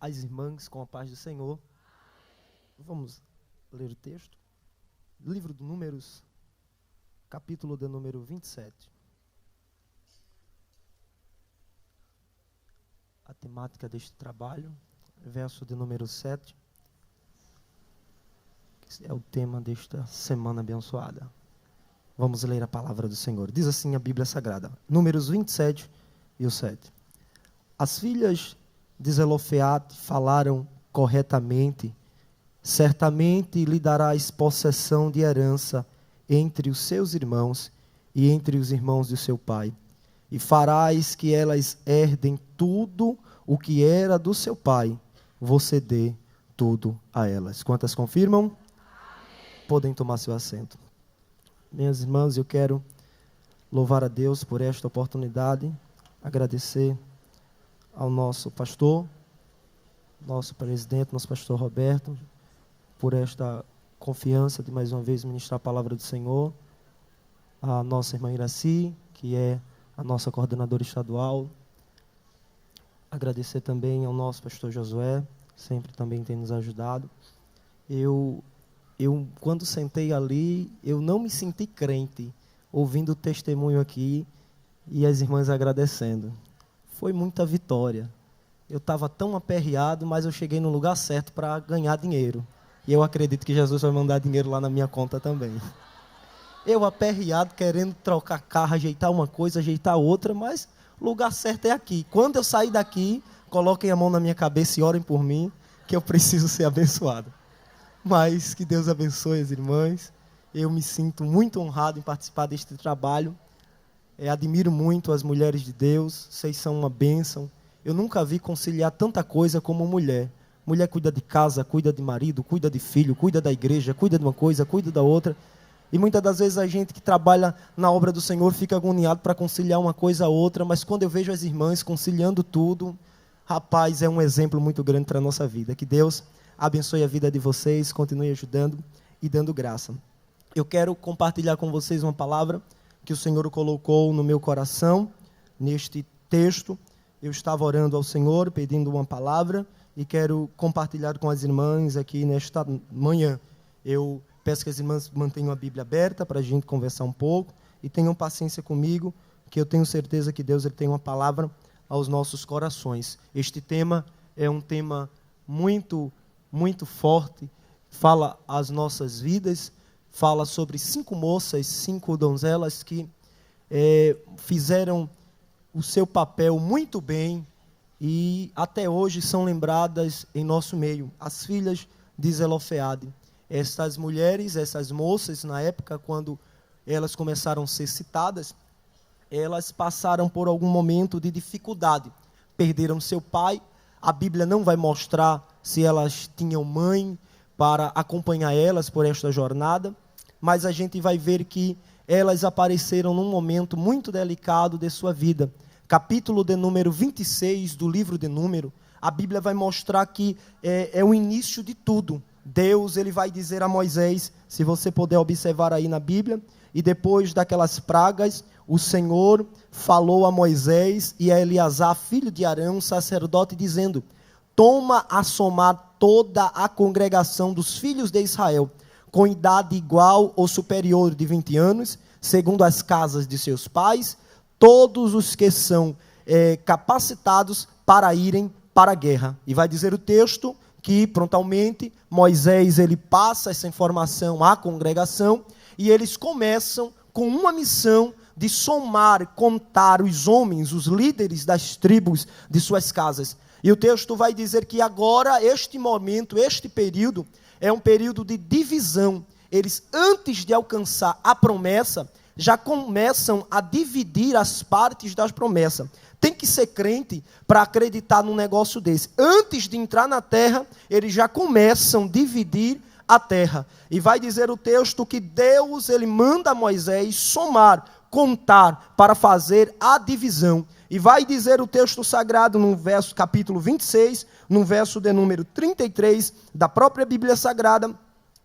as irmãs com a paz do Senhor. Vamos ler o texto. Livro de Números, capítulo de número 27. A temática deste trabalho, verso de número 7, que é o tema desta semana abençoada. Vamos ler a palavra do Senhor. Diz assim a Bíblia Sagrada, Números 27 e o 7. As filhas de Zelofeade falaram corretamente. Certamente lhe darás possessão de herança entre os seus irmãos e entre os irmãos de seu pai. E farás que elas herdem tudo o que era do seu pai. Você dê tudo a elas. Quantas confirmam? Amém. Podem tomar seu assento. Minhas irmãs, eu quero louvar a Deus por esta oportunidade, agradecer ao nosso pastor, nosso presidente, nosso pastor Roberto, por esta confiança de mais uma vez ministrar a palavra do Senhor, a nossa irmã Iraci, que é a nossa coordenadora estadual, agradecer também ao nosso pastor Josué, sempre também tem nos ajudado. Eu quando sentei ali, eu não me senti crente, ouvindo o testemunho aqui e as irmãs agradecendo. Foi muita vitória. Eu estava tão aperreado, mas eu cheguei no lugar certo para ganhar dinheiro. E eu acredito que Jesus vai mandar dinheiro lá na minha conta também. Eu aperreado, querendo trocar carro, ajeitar uma coisa, ajeitar outra, mas o lugar certo é aqui. Quando eu sair daqui, coloquem a mão na minha cabeça e orem por mim, que eu preciso ser abençoado. Mas que Deus abençoe as irmãs. Eu me sinto muito honrado em participar deste trabalho. Admiro muito as mulheres de Deus, vocês são uma bênção. Eu nunca vi conciliar tanta coisa como mulher. Mulher cuida de casa, cuida de marido, cuida de filho, cuida da igreja, cuida de uma coisa, cuida da outra. E muitas das vezes a gente que trabalha na obra do Senhor fica agoniado para conciliar uma coisa a outra, mas quando eu vejo as irmãs conciliando tudo, rapaz, é um exemplo muito grande para a nossa vida. Que Deus abençoe a vida de vocês, continue ajudando e dando graça. Eu quero compartilhar com vocês uma palavra que o Senhor colocou no meu coração, neste texto. Eu estava orando ao Senhor, pedindo uma palavra, e quero compartilhar com as irmãs aqui nesta manhã. Eu peço que as irmãs mantenham a Bíblia aberta para a gente conversar um pouco, e tenham paciência comigo, que eu tenho certeza que Deus ele tem uma palavra aos nossos corações. Este tema é um tema muito, muito forte, fala às nossas vidas, fala sobre 5 moças, 5 donzelas que fizeram o seu papel muito bem e até hoje são lembradas em nosso meio. As filhas de Zelofeade. Essas mulheres, essas moças, na época, quando elas começaram a ser citadas, elas passaram por algum momento de dificuldade. Perderam seu pai. A Bíblia não vai mostrar se elas tinham mãe para acompanhar elas por esta jornada, mas a gente vai ver que elas apareceram num momento muito delicado de sua vida. Capítulo de número 26 do livro de Número, a Bíblia vai mostrar que é o início de tudo. Deus ele vai dizer a Moisés, se você puder observar aí na Bíblia, e depois daquelas pragas, o Senhor falou a Moisés e a Eleazar, filho de Arão, sacerdote, dizendo: toma a somar toda a congregação dos filhos de Israel, com idade igual ou superior de 20 anos, segundo as casas de seus pais, todos os que são capacitados para irem para a guerra. E vai dizer o texto que, prontamente, Moisés ele passa essa informação à congregação, e eles começam com uma missão de somar, contar os homens, os líderes das tribos de suas casas. E o texto vai dizer que agora, este momento, este período, é um período de divisão. Eles, antes de alcançar a promessa, já começam a dividir as partes das promessas. Tem que ser crente para acreditar num negócio desse. Antes de entrar na terra, eles já começam a dividir a terra. E vai dizer o texto que Deus ele manda a Moisés somar, contar, para fazer a divisão. E vai dizer o texto sagrado no verso, capítulo 26, no verso de número 33, da própria Bíblia Sagrada,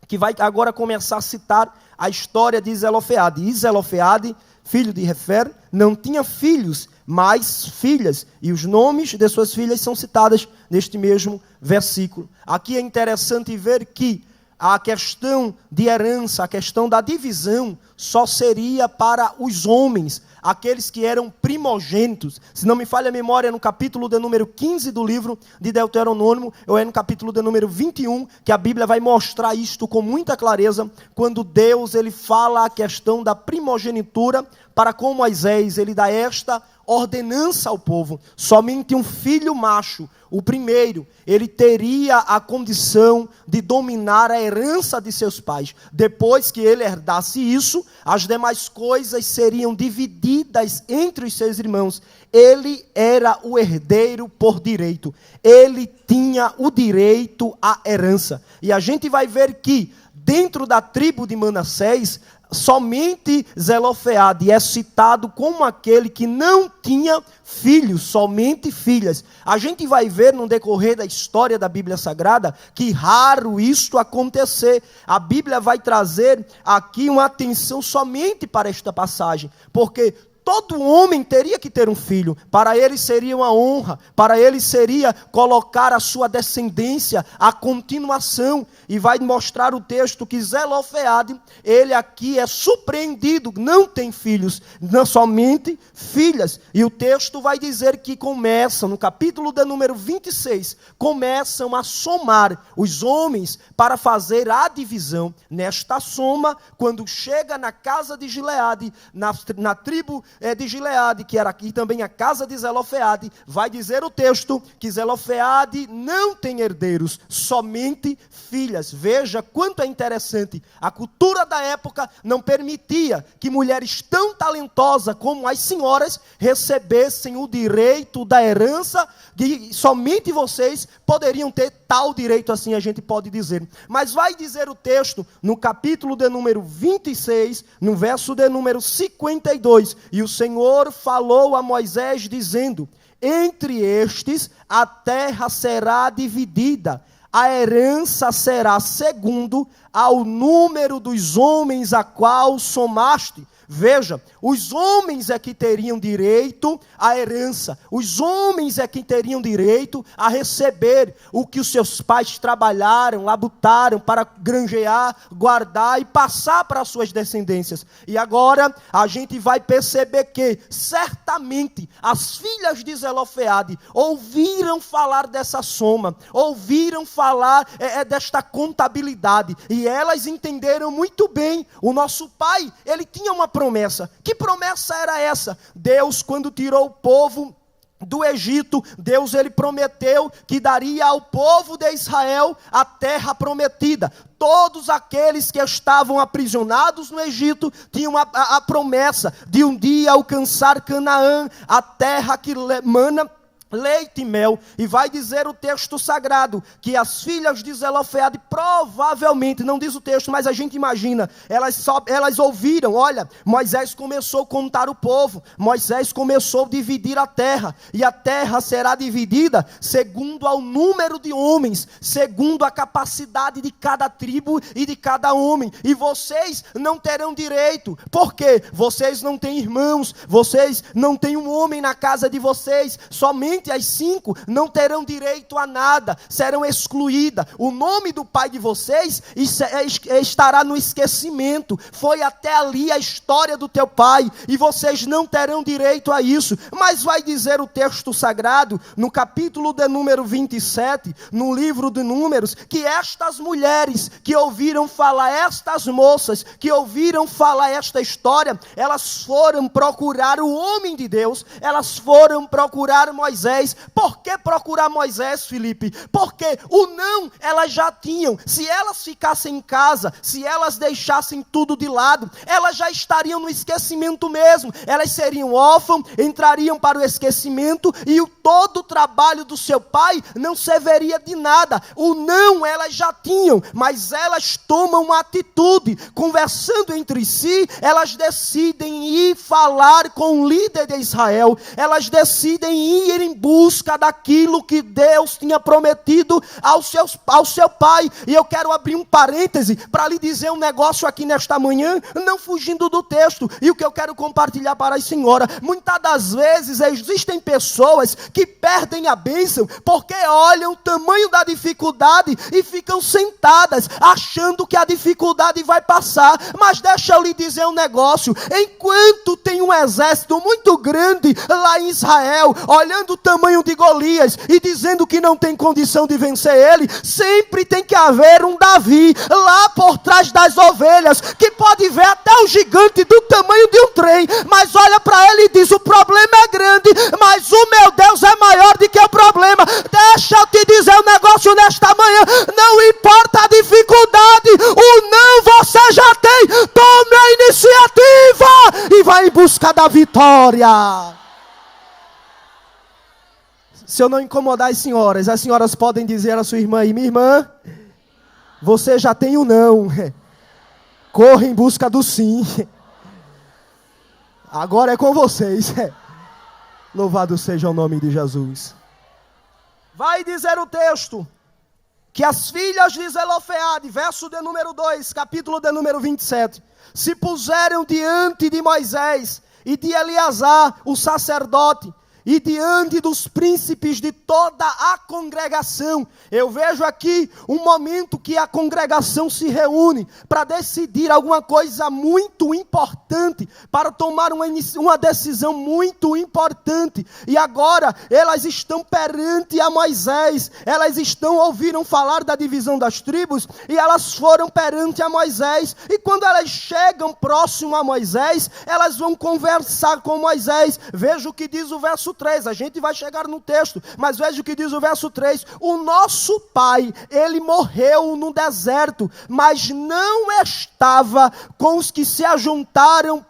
que vai agora começar a citar a história de Zelofeade. E Zelofeade, filho de Refer, não tinha filhos, mais filhas. E os nomes de suas filhas são citados neste mesmo versículo. Aqui é interessante ver que a questão de herança, a questão da divisão, só seria para os homens, aqueles que eram primogênitos. Se não me falha a memória, é no capítulo de número 15 do livro de Deuteronômio, ou é no capítulo de número 21, que a Bíblia vai mostrar isto com muita clareza, quando Deus ele fala a questão da primogenitura, para com Moisés, ele dá esta ordenança ao povo: somente um filho macho, o primeiro, ele teria a condição de dominar a herança de seus pais. Depois que ele herdasse isso, as demais coisas seriam divididas entre os seus irmãos. Ele era o herdeiro por direito. Ele tinha o direito à herança. E a gente vai ver que, dentro da tribo de Manassés, somente Zelofeade é citado como aquele que não tinha filhos, somente filhas. A gente vai ver no decorrer da história da Bíblia Sagrada que raro isto acontecer. A Bíblia vai trazer aqui uma atenção somente para esta passagem, porque todo homem teria que ter um filho. Para ele seria uma honra, para ele seria colocar a sua descendência, a continuação. E vai mostrar o texto que Zelofeade, ele aqui é surpreendido, não tem filhos, não somente filhas. E o texto vai dizer que começam, no capítulo de número 26, começam a somar os homens para fazer a divisão. Nesta soma, quando chega na casa de Gileade, na tribo de Gileade, que era aqui também a casa de Zelofeade, vai dizer o texto que Zelofeade não tem herdeiros, somente filhas. Veja quanto é interessante. A cultura da época não permitia que mulheres tão talentosas como as senhoras recebessem o direito da herança, que somente vocês poderiam ter tal direito, assim a gente pode dizer. Mas vai dizer o texto, no capítulo de número 26, no verso de número 52, e o Senhor falou a Moisés dizendo: entre estes a terra será dividida, a herança será segundo ao número dos homens a qual somaste. Veja, os homens é que teriam direito à herança, os homens é que teriam direito a receber o que os seus pais trabalharam, labutaram para granjear, guardar e passar para as suas descendências. E agora a gente vai perceber que certamente as filhas de Zelofeade ouviram falar dessa soma, ouviram falar desta contabilidade, e elas entenderam muito bem. O nosso pai, ele tinha uma promessa. Que promessa era essa? Deus, quando tirou o povo do Egito, Deus ele prometeu que daria ao povo de Israel a terra prometida. Todos aqueles que estavam aprisionados no Egito tinham a promessa de um dia alcançar Canaã, a terra que mana leite e mel. E vai dizer o texto sagrado que as filhas de Zelofeade provavelmente, não diz o texto, mas a gente imagina, elas ouviram: olha, Moisés começou a contar o povo, Moisés começou a dividir a terra, e a terra será dividida segundo ao número de homens, segundo a capacidade de cada tribo e de cada homem, e vocês não terão direito, porque vocês não têm irmãos, vocês não têm um homem na casa de vocês, somente as 5 não terão direito a nada, serão excluídas. O nome do pai de vocês estará no esquecimento. Foi até ali a história do teu pai, e vocês não terão direito a isso. Mas vai dizer o texto sagrado, no capítulo de número 27, no livro de Números, que estas mulheres que ouviram falar, estas moças que ouviram falar esta história, elas foram procurar o homem de Deus, elas foram procurar Moisés. Por que procurar Moisés, Felipe? Porque o não elas já tinham. Se elas ficassem em casa, se elas deixassem tudo de lado, elas já estariam no esquecimento mesmo. Elas seriam órfãs, entrariam para o esquecimento, e todo o trabalho do seu pai não serviria de nada. O não elas já tinham, mas elas tomam uma atitude, conversando entre si, elas decidem ir falar com o líder de Israel, elas decidem ir embora busca daquilo que Deus tinha prometido ao seu pai. E eu quero abrir um parêntese para lhe dizer um negócio aqui nesta manhã, não fugindo do texto, e o que eu quero compartilhar para a senhora. Muitas das vezes existem pessoas que perdem a bênção porque olham o tamanho da dificuldade e ficam sentadas achando que a dificuldade vai passar. Mas deixa eu lhe dizer um negócio: enquanto tem um exército muito grande lá em Israel olhando o tamanho de Golias e dizendo que não tem condição de vencer ele, sempre tem que haver um Davi lá por trás das ovelhas, que pode ver até o gigante do tamanho de um trem, mas olha para ele e diz: o problema é grande, mas o meu Deus é maior do que o problema. Deixa eu te dizer um negócio nesta manhã: não importa a dificuldade, o não você já tem. Tome a iniciativa e vai em busca da vitória. Se eu não incomodar as senhoras podem dizer à sua irmã aí: minha irmã, você já tem o não, corra em busca do sim. Agora é com vocês. Louvado seja o nome de Jesus. Vai dizer o texto que as filhas de Zelofeade, verso de número 2, capítulo de número 27, se puseram diante de Moisés e de Eleazar, o sacerdote, e diante dos príncipes de toda a congregação. Eu vejo aqui um momento que a congregação se reúne para decidir alguma coisa muito importante, para tomar uma decisão muito importante. E agora elas estão perante a Moisés, elas ouviram falar da divisão das tribos, e elas foram perante a Moisés. E quando elas chegam próximo a Moisés, elas vão conversar com Moisés. Veja o que diz o verso 3, a gente vai chegar no texto, mas veja o que diz o verso 3: o nosso pai, ele morreu no deserto, mas não estava com os que se ajuntaram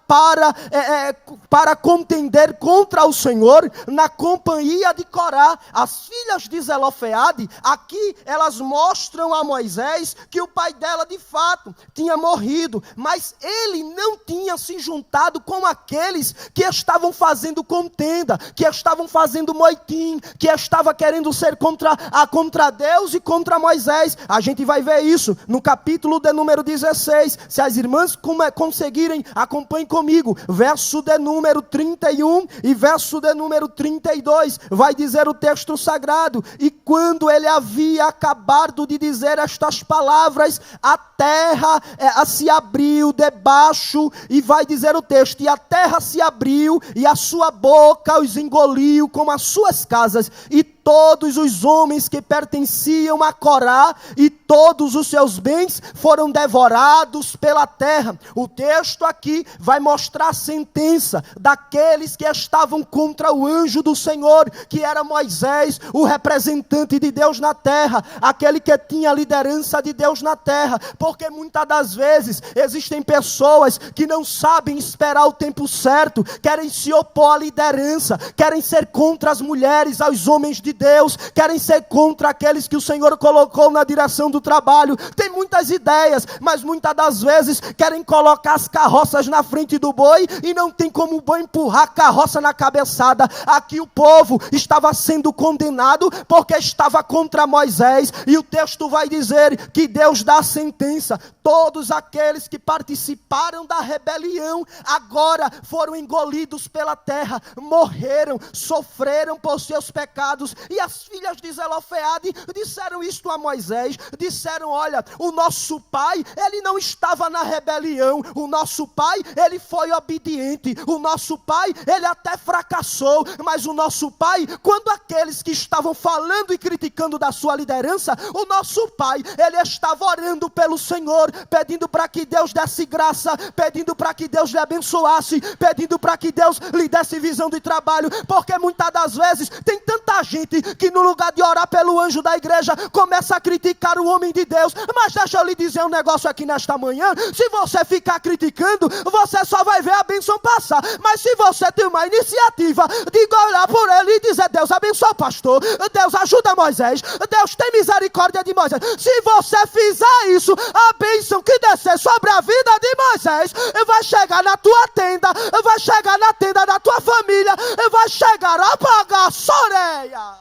para contender contra o Senhor, na companhia de Corá. As filhas de Zelofeade, aqui elas mostram a Moisés que o pai dela de fato tinha morrido, mas ele não tinha se juntado com aqueles que estavam fazendo contenda, que estavam fazendo moitim, que estava querendo ser contra Deus e contra Moisés. A gente vai ver isso no capítulo de número 16. Se as irmãs conseguirem, acompanhem comigo, verso de número 31 e verso de número 32, vai dizer o texto sagrado: e quando ele havia acabado de dizer estas palavras, a terra se abriu debaixo, e vai dizer o texto: e a terra se abriu, e a sua boca os engoliu como as suas casas, e todos os homens que pertenciam a Corá e todos os seus bens foram devorados pela terra. O texto aqui vai mostrar a sentença daqueles que estavam contra o anjo do Senhor, que era Moisés, o representante de Deus na terra, aquele que tinha a liderança de Deus na terra. Porque muitas das vezes existem pessoas que não sabem esperar o tempo certo, querem se opor à liderança, querem ser contra as mulheres, aos homens de Deus, querem ser contra aqueles que o Senhor colocou na direção do trabalho. Tem muitas ideias, mas muitas das vezes querem colocar as carroças na frente do boi, e não tem como o boi empurrar a carroça na cabeçada. Aqui o povo estava sendo condenado porque estava contra Moisés, e o texto vai dizer que Deus dá a sentença: todos aqueles que participaram da rebelião agora foram engolidos pela terra, morreram, sofreram por seus pecados. E as filhas de Zelofeade disseram isto a Moisés, disseram: olha, o nosso pai, ele não estava na rebelião, o nosso pai, ele foi obediente, o nosso pai, ele até fracassou, mas o nosso pai, quando aqueles que estavam falando e criticando da sua liderança, o nosso pai, ele estava orando pelo Senhor, pedindo para que Deus desse graça, pedindo para que Deus lhe abençoasse, pedindo para que Deus lhe desse visão de trabalho. Porque muitas das vezes tem tanta gente crente que no lugar de orar pelo anjo da igreja, começa a criticar o homem de Deus. Mas deixa eu lhe dizer um negócio aqui nesta manhã. Se você ficar criticando, você só vai ver a bênção passar. Mas se você tem uma iniciativa de olhar por ele e dizer: Deus abençoa o pastor, Deus ajuda Moisés, Deus tem misericórdia de Moisés. Se você fizer isso, a bênção que descer sobre a vida de Moisés vai chegar na tua tenda, vai chegar na tenda da tua família, vai chegar a pagar a soreia.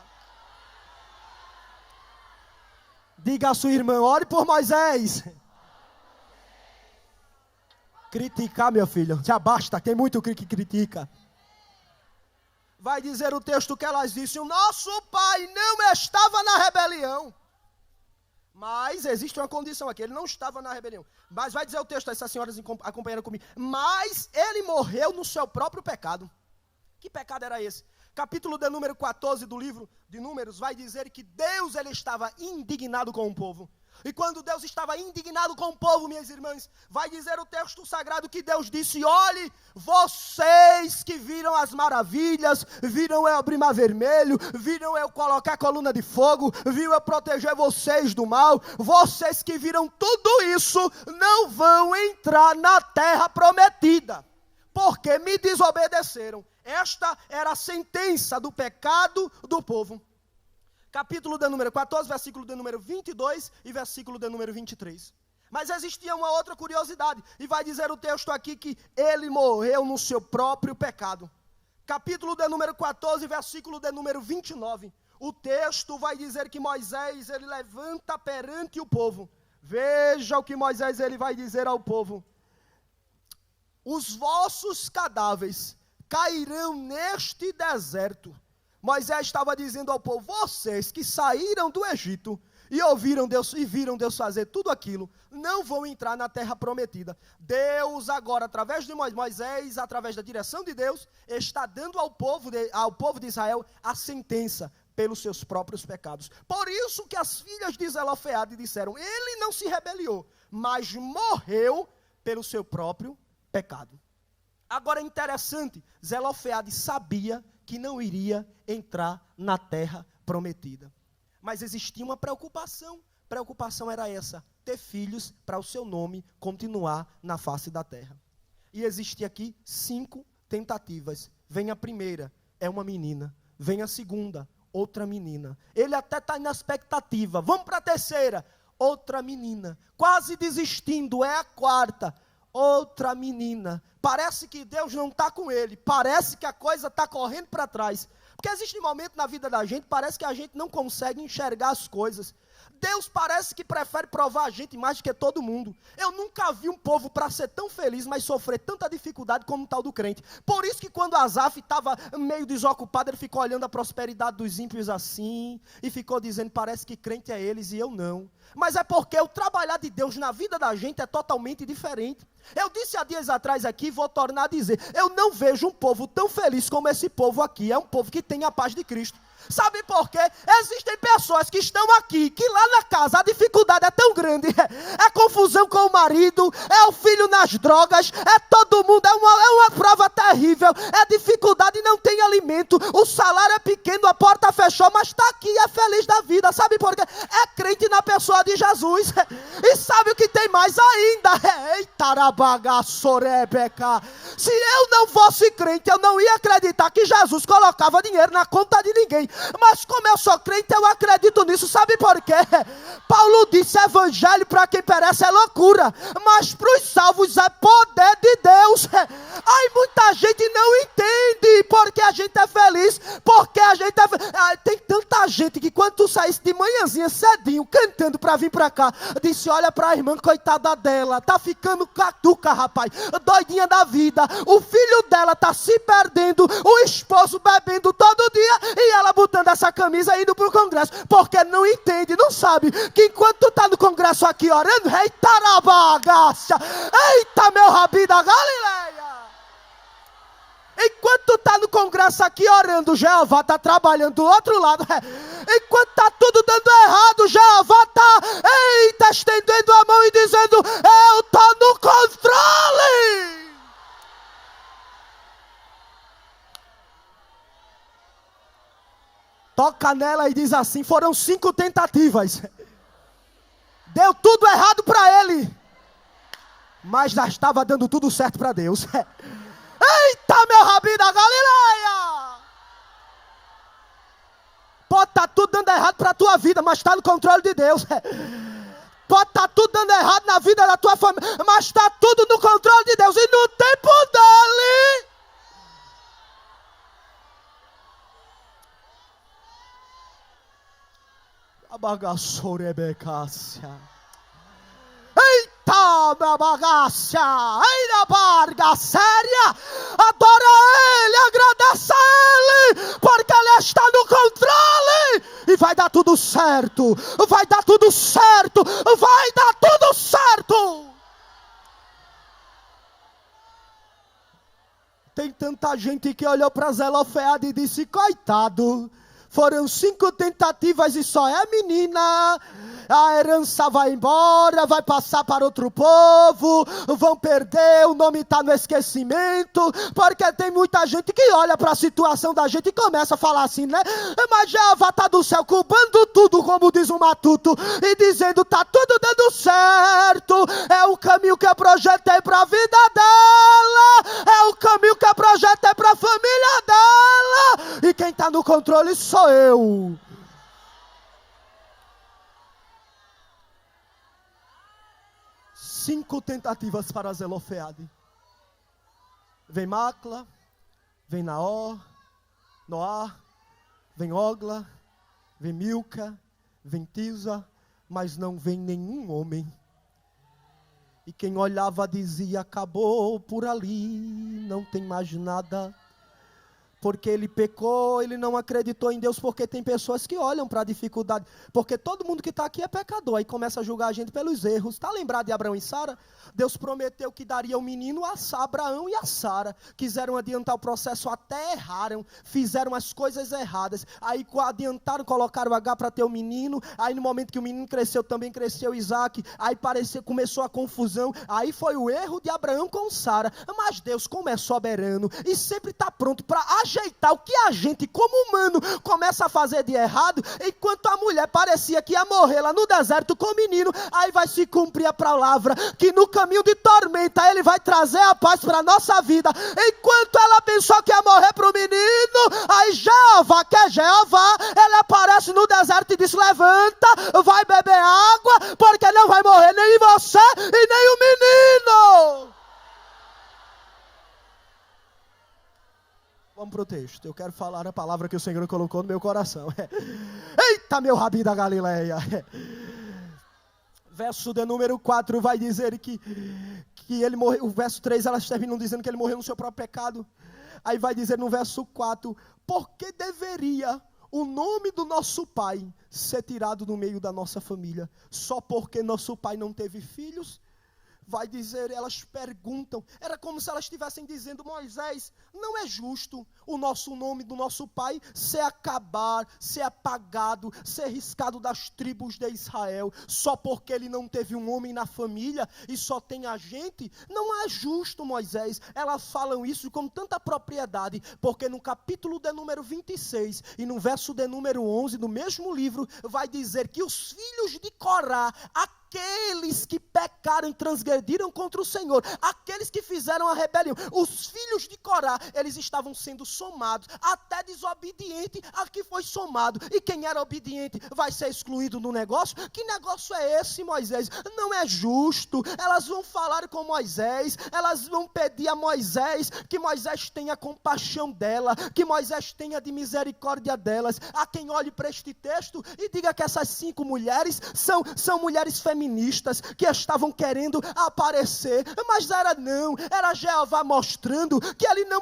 Diga à sua irmã: ore por Moisés. Criticar, meu filho, já basta, tem muito que critica. Vai dizer o texto que elas disseram: o nosso pai não estava na rebelião. Mas existe uma condição aqui, ele não estava na rebelião. Mas vai dizer o texto, essas senhoras acompanhando comigo: mas ele morreu no seu próprio pecado. Que pecado era esse? Capítulo de número 14 do livro de Números vai dizer que Deus ele estava indignado com o povo. E quando Deus estava indignado com o povo, minhas irmãs, vai dizer o texto sagrado que Deus disse: olhe, vocês que viram as maravilhas, viram eu abrir mar vermelho, viram eu colocar coluna de fogo, viram eu proteger vocês do mal, vocês que viram tudo isso, não vão entrar na terra prometida, porque me desobedeceram. Esta era a sentença do pecado do povo. Capítulo de número 14, versículo de número 22 e versículo de número 23. Mas existia uma outra curiosidade, e vai dizer o texto aqui que ele morreu no seu próprio pecado. Capítulo de número 14, versículo de número 29. O texto vai dizer que Moisés, ele levanta perante o povo. Veja o que Moisés ele vai dizer ao povo: os vossos cadáveres cairão neste deserto. Moisés estava dizendo ao povo: vocês que saíram do Egito e ouviram Deus e viram Deus fazer tudo aquilo, não vão entrar na terra prometida. Deus agora, através de Moisés, através da direção de Deus, está dando ao povo de Israel a sentença pelos seus próprios pecados. Por isso que as filhas de Zelofeade disseram: ele não se rebeliou, mas morreu pelo seu próprio pecado. Agora é interessante, Zelofeade sabia que não iria entrar na terra prometida. Mas existia uma preocupação. Preocupação era essa: ter filhos para o seu nome continuar na face da terra. E existia aqui 5 tentativas. Vem a primeira, é uma menina. Vem a segunda, outra menina. Ele até está na expectativa. Vamos para a terceira, outra menina. Quase desistindo, é a quarta, outra menina. Parece que Deus não está com ele, parece que a coisa está correndo para trás, porque existe um momento na vida da gente, parece que a gente não consegue enxergar as coisas. Deus parece que prefere provar a gente mais do que todo mundo. Eu nunca vi um povo para ser tão feliz, mas sofrer tanta dificuldade como o tal do crente. Por isso que quando Asaf estava meio desocupado, ele ficou olhando a prosperidade dos ímpios assim, e ficou dizendo: parece que crente é eles e eu não. Mas é porque o trabalhar de Deus na vida da gente é totalmente diferente. Eu disse há dias atrás aqui, vou tornar a dizer: eu não vejo um povo tão feliz como esse povo aqui. É um povo que tem a paz de Cristo. Sabe por quê? Existem pessoas que estão aqui, que lá na casa a dificuldade é tão grande, é confusão com o marido, é o filho nas drogas, é todo mundo, é uma prova terrível, é dificuldade e não tem alimento, o salário é pequeno, a porta fechou, mas está aqui, é feliz da vida. Sabe por quê? É crente na pessoa de Jesus. E sabe o que tem mais ainda? Eita, rabagaçorebeca. Se eu não fosse crente, eu não ia acreditar que Jesus colocava dinheiro na conta de ninguém. Mas como eu sou crente, eu acredito nisso. Sabe por quê? Paulo disse: evangelho para quem perece é loucura, mas para os salvos é poder de Deus. Aí muita gente não entende porque a gente é feliz, porque a gente é... Tem tanta gente que quando tu saísse de manhãzinha cedinho, cantando para vir para cá, disse: olha para a irmã, coitada dela, tá ficando catuca, rapaz, doidinha da vida, o filho dela tá se perdendo, o esposo bebendo todo dia, e ela botando essa camisa e indo para o congresso, porque não entende, não sabe, que enquanto tu tá no congresso aqui orando, eita rabagaça, eita meu rabi da Galileia, enquanto tu tá no congresso aqui orando, Jeová está trabalhando do outro lado. Enquanto está tudo dando errado, Jeová está, eita, estendendo a mão e dizendo: eu estou no controle. Toca nela e diz assim: foram 5 tentativas. Deu tudo errado para ele, mas já estava dando tudo certo para Deus. Eita, meu rabinho da Galileia! Pode estar tudo dando errado para a tua vida, mas está no controle de Deus. Pode estar tudo dando errado na vida da tua família, mas está tudo no controle de Deus. E no tempo dele... Eita, minha bagaça! Eita, barga séria! Adora Ele, agradece a Ele, porque Ele está no controle! E vai dar tudo certo! Vai dar tudo certo! Vai dar tudo certo! Tem tanta gente que olhou para Zelofeade e disse: coitado, foram 5 tentativas e só é menina. A herança vai embora, vai passar para outro povo, vão perder, o nome está no esquecimento, porque tem muita gente que olha para a situação da gente e começa a falar assim, né? Mas Jeová está do céu cubando tudo, como diz o Matuto, e dizendo: está tudo dando certo, é o caminho que eu projetei para a vida dela, é o caminho que eu projetei para a família dela, e quem está no controle sou eu. Cinco tentativas para Zelofeade. Vem Macla, vem Noá, vem Ogla, vem Milca, vem Tisa, mas não vem nenhum homem. E quem olhava dizia: acabou por ali, não tem mais nada. Porque ele pecou, ele não acreditou em Deus, porque tem pessoas que olham para a dificuldade, porque todo mundo que está aqui é pecador, aí começa a julgar a gente pelos erros. Está lembrado de Abraão e Sara? Deus prometeu que daria um menino a Abraão e a Sara, quiseram adiantar o processo, até erraram, fizeram as coisas erradas, aí adiantaram, colocaram H para ter o menino, aí no momento que o menino cresceu, também cresceu Isaac, aí começou a confusão, aí foi o erro de Abraão com Sara, mas Deus, como é soberano, e sempre está pronto para ajeitar o que a gente, como humano, começa a fazer de errado, enquanto a mulher parecia que ia morrer lá no deserto com o menino, aí vai se cumprir a palavra, que no caminho de tormenta Ele vai trazer a paz para a nossa vida, enquanto ela pensou que ia morrer para o menino, aí Jeová, que é Jeová, Ele aparece no deserto e diz: levanta, vai beber água, porque não vai morrer nem você e nem o menino. Vamos para o texto. Eu quero falar a palavra que o Senhor colocou no meu coração. Eita, meu rabinho da Galileia. Verso de número 4 vai dizer que ele morreu. O verso 3 elas terminam dizendo que ele morreu no seu próprio pecado. Aí vai dizer no verso 4: por que deveria o nome do nosso pai ser tirado do meio da nossa família? Só porque nosso pai não teve filhos? Vai dizer, elas perguntam, era como se elas estivessem dizendo: Moisés, não é justo o nosso nome do nosso pai ser apagado, ser riscado das tribos de Israel, só porque ele não teve um homem na família e só tem a gente? Não é justo, Moisés. Elas falam isso com tanta propriedade, porque no capítulo de número 26 e no verso de número 11 do mesmo livro, vai dizer que os filhos de Corá, aqueles que pecaram e transgrediram contra o Senhor, aqueles que fizeram a rebelião, os filhos de Corá, eles estavam sendo somados, até desobediente a que foi somado, e quem era obediente vai ser excluído do negócio? Que negócio é esse, Moisés? Não é justo. Elas vão falar com Moisés, elas vão pedir a Moisés que Moisés tenha compaixão dela, que Moisés tenha de misericórdia delas. Há quem olhe para este texto e diga que essas 5 mulheres são mulheres feministas que estavam querendo aparecer, mas era Jeová mostrando que ele não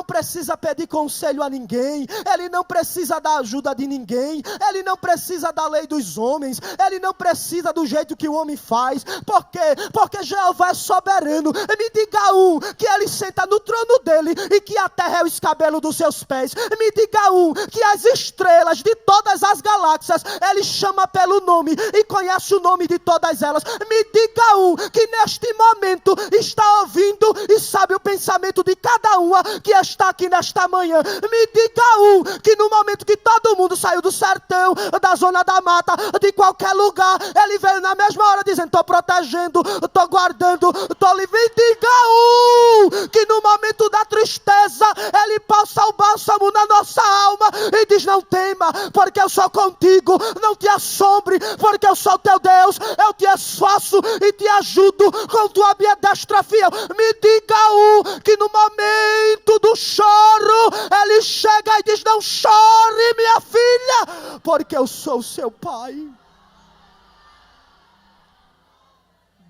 precisa pedir conselho a ninguém, ele não precisa da ajuda de ninguém, ele não precisa da lei dos homens, ele não precisa do jeito que o homem faz. Por quê? Porque Jeová é soberano. Me diga que ele senta no trono dele e que a terra é o escabelo dos seus pés. Me diga que as estrelas de todas as galáxias ele chama pelo nome e conhece o nome de todas elas. Me diga que neste momento está ouvindo e sabe o pensamento de cada uma que está aqui nesta manhã. Me diga um que no momento que todo mundo saiu do sertão, da zona da mata, de qualquer lugar, ele veio na mesma hora dizendo: estou protegendo, estou guardando, estou livre. Me diga um que no momento da tristeza ele passa o bálsamo na nossa alma e diz: não tema, porque eu sou contigo, não te assombre, porque eu sou teu Deus, eu te esforço e te ajudo com tua minha destra fiel. Me diga um que no momento do choro ele chega e diz: não chore, minha filha, porque eu sou seu pai.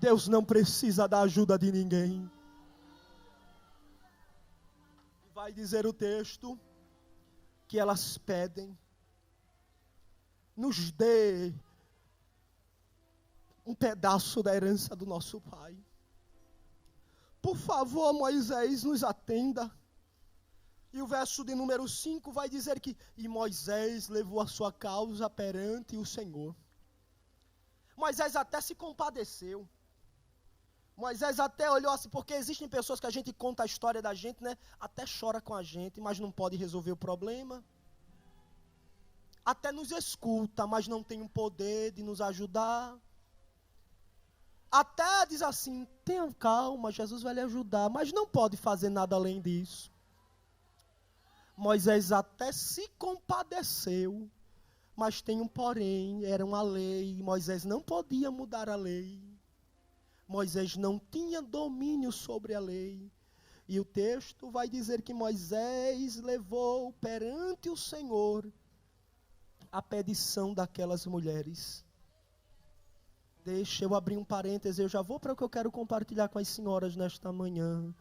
Deus não precisa da ajuda de ninguém. Vai dizer o texto que elas pedem: nos dê um pedaço da herança do nosso pai. Por favor, Moisés, nos atenda. E o verso de número 5 vai dizer que: e Moisés levou a sua causa perante o Senhor. Moisés até se compadeceu. Moisés até olhou assim, porque existem pessoas que a gente conta a história da gente, né? Até chora com a gente, mas não pode resolver o problema. Até nos escuta, mas não tem o poder de nos ajudar. Até diz assim: tenha calma, Jesus vai lhe ajudar, mas não pode fazer nada além disso. Moisés até se compadeceu, mas tem um porém, era uma lei, Moisés não podia mudar a lei. Moisés não tinha domínio sobre a lei. E o texto vai dizer que Moisés levou perante o Senhor a petição daquelas mulheres. Deixa eu abrir um parêntese, eu já vou para o que eu quero compartilhar com as senhoras nesta manhã.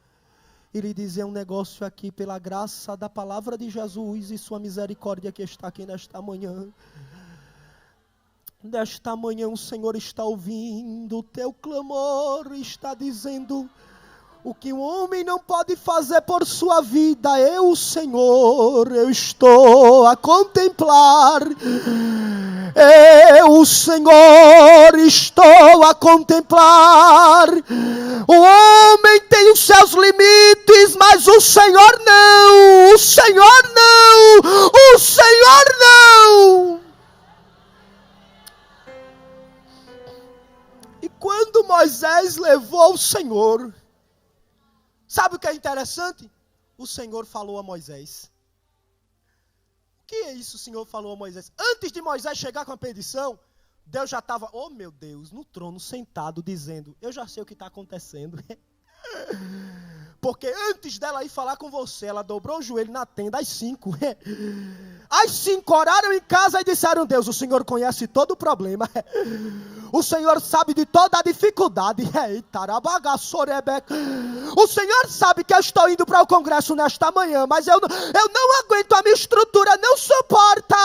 E lhe dizer um negócio aqui, pela graça da palavra de Jesus e sua misericórdia que está aqui nesta manhã. Nesta manhã o Senhor está ouvindo o teu clamor, está dizendo: o que um homem não pode fazer por sua vida, eu, Senhor, eu estou a contemplar. Eu, Senhor, estou a contemplar. O homem tem os seus limites, mas o Senhor não. O Senhor não. O Senhor não. E quando Moisés levou o Senhor, sabe o que é interessante? O Senhor falou a Moisés. O que é isso, o Senhor falou a Moisés? Antes de Moisés chegar com a petição, Deus já estava, oh meu Deus, no trono sentado, dizendo: eu já sei o que está acontecendo. Porque antes dela ir falar com você, ela dobrou o joelho na tenda às 5. Às 5 oraram em casa e disseram: Deus, o Senhor conhece todo o problema. O Senhor sabe de toda a dificuldade. O Senhor sabe que eu estou indo para o congresso nesta manhã, mas eu não aguento, a minha estrutura não suporta.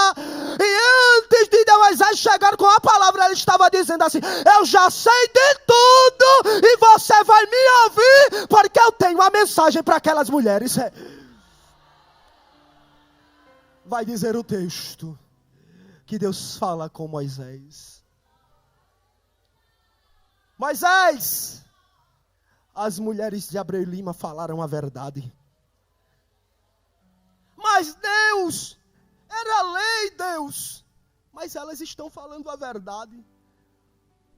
E antes de Moisés chegar com a palavra, ele estava dizendo assim: eu já sei de tudo e você vai me ouvir, porque eu tenho uma mensagem para aquelas mulheres. Vai dizer o texto que Deus fala com Moisés. Moisés, as mulheres de Abreu e Lima falaram a verdade. Mas Deus, era lei, Deus. Mas elas estão falando a verdade.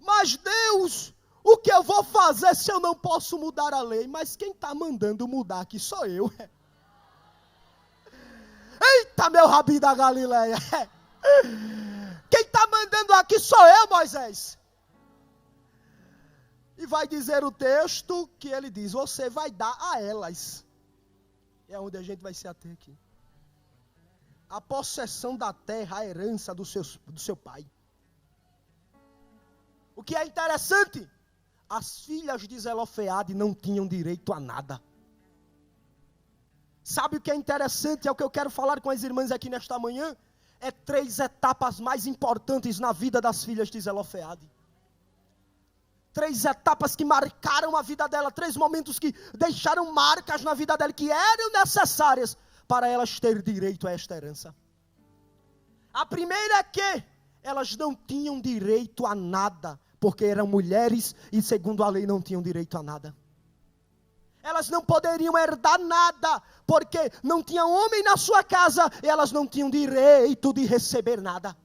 Mas Deus, o que eu vou fazer se eu não posso mudar a lei? Mas quem está mandando mudar aqui sou eu. Eita, meu rabi da Galileia. Quem está mandando aqui sou eu, Moisés. E vai dizer o texto que ele diz: você vai dar a elas. É onde a gente vai se ater aqui. A possessão da terra, a herança do seu pai. O que é interessante, as filhas de Zelofeade não tinham direito a nada. Sabe o que é interessante? É o que eu quero falar com as irmãs aqui nesta manhã. É 3 etapas mais importantes na vida das filhas de Zelofeade. 3 etapas que marcaram a vida dela, 3 momentos que deixaram marcas na vida dela, que eram necessárias para elas terem direito a esta herança. A primeira é que elas não tinham direito a nada, porque eram mulheres e segundo a lei não tinham direito a nada. Elas não poderiam herdar nada, porque não tinha homem na sua casa, e elas não tinham direito de receber nada.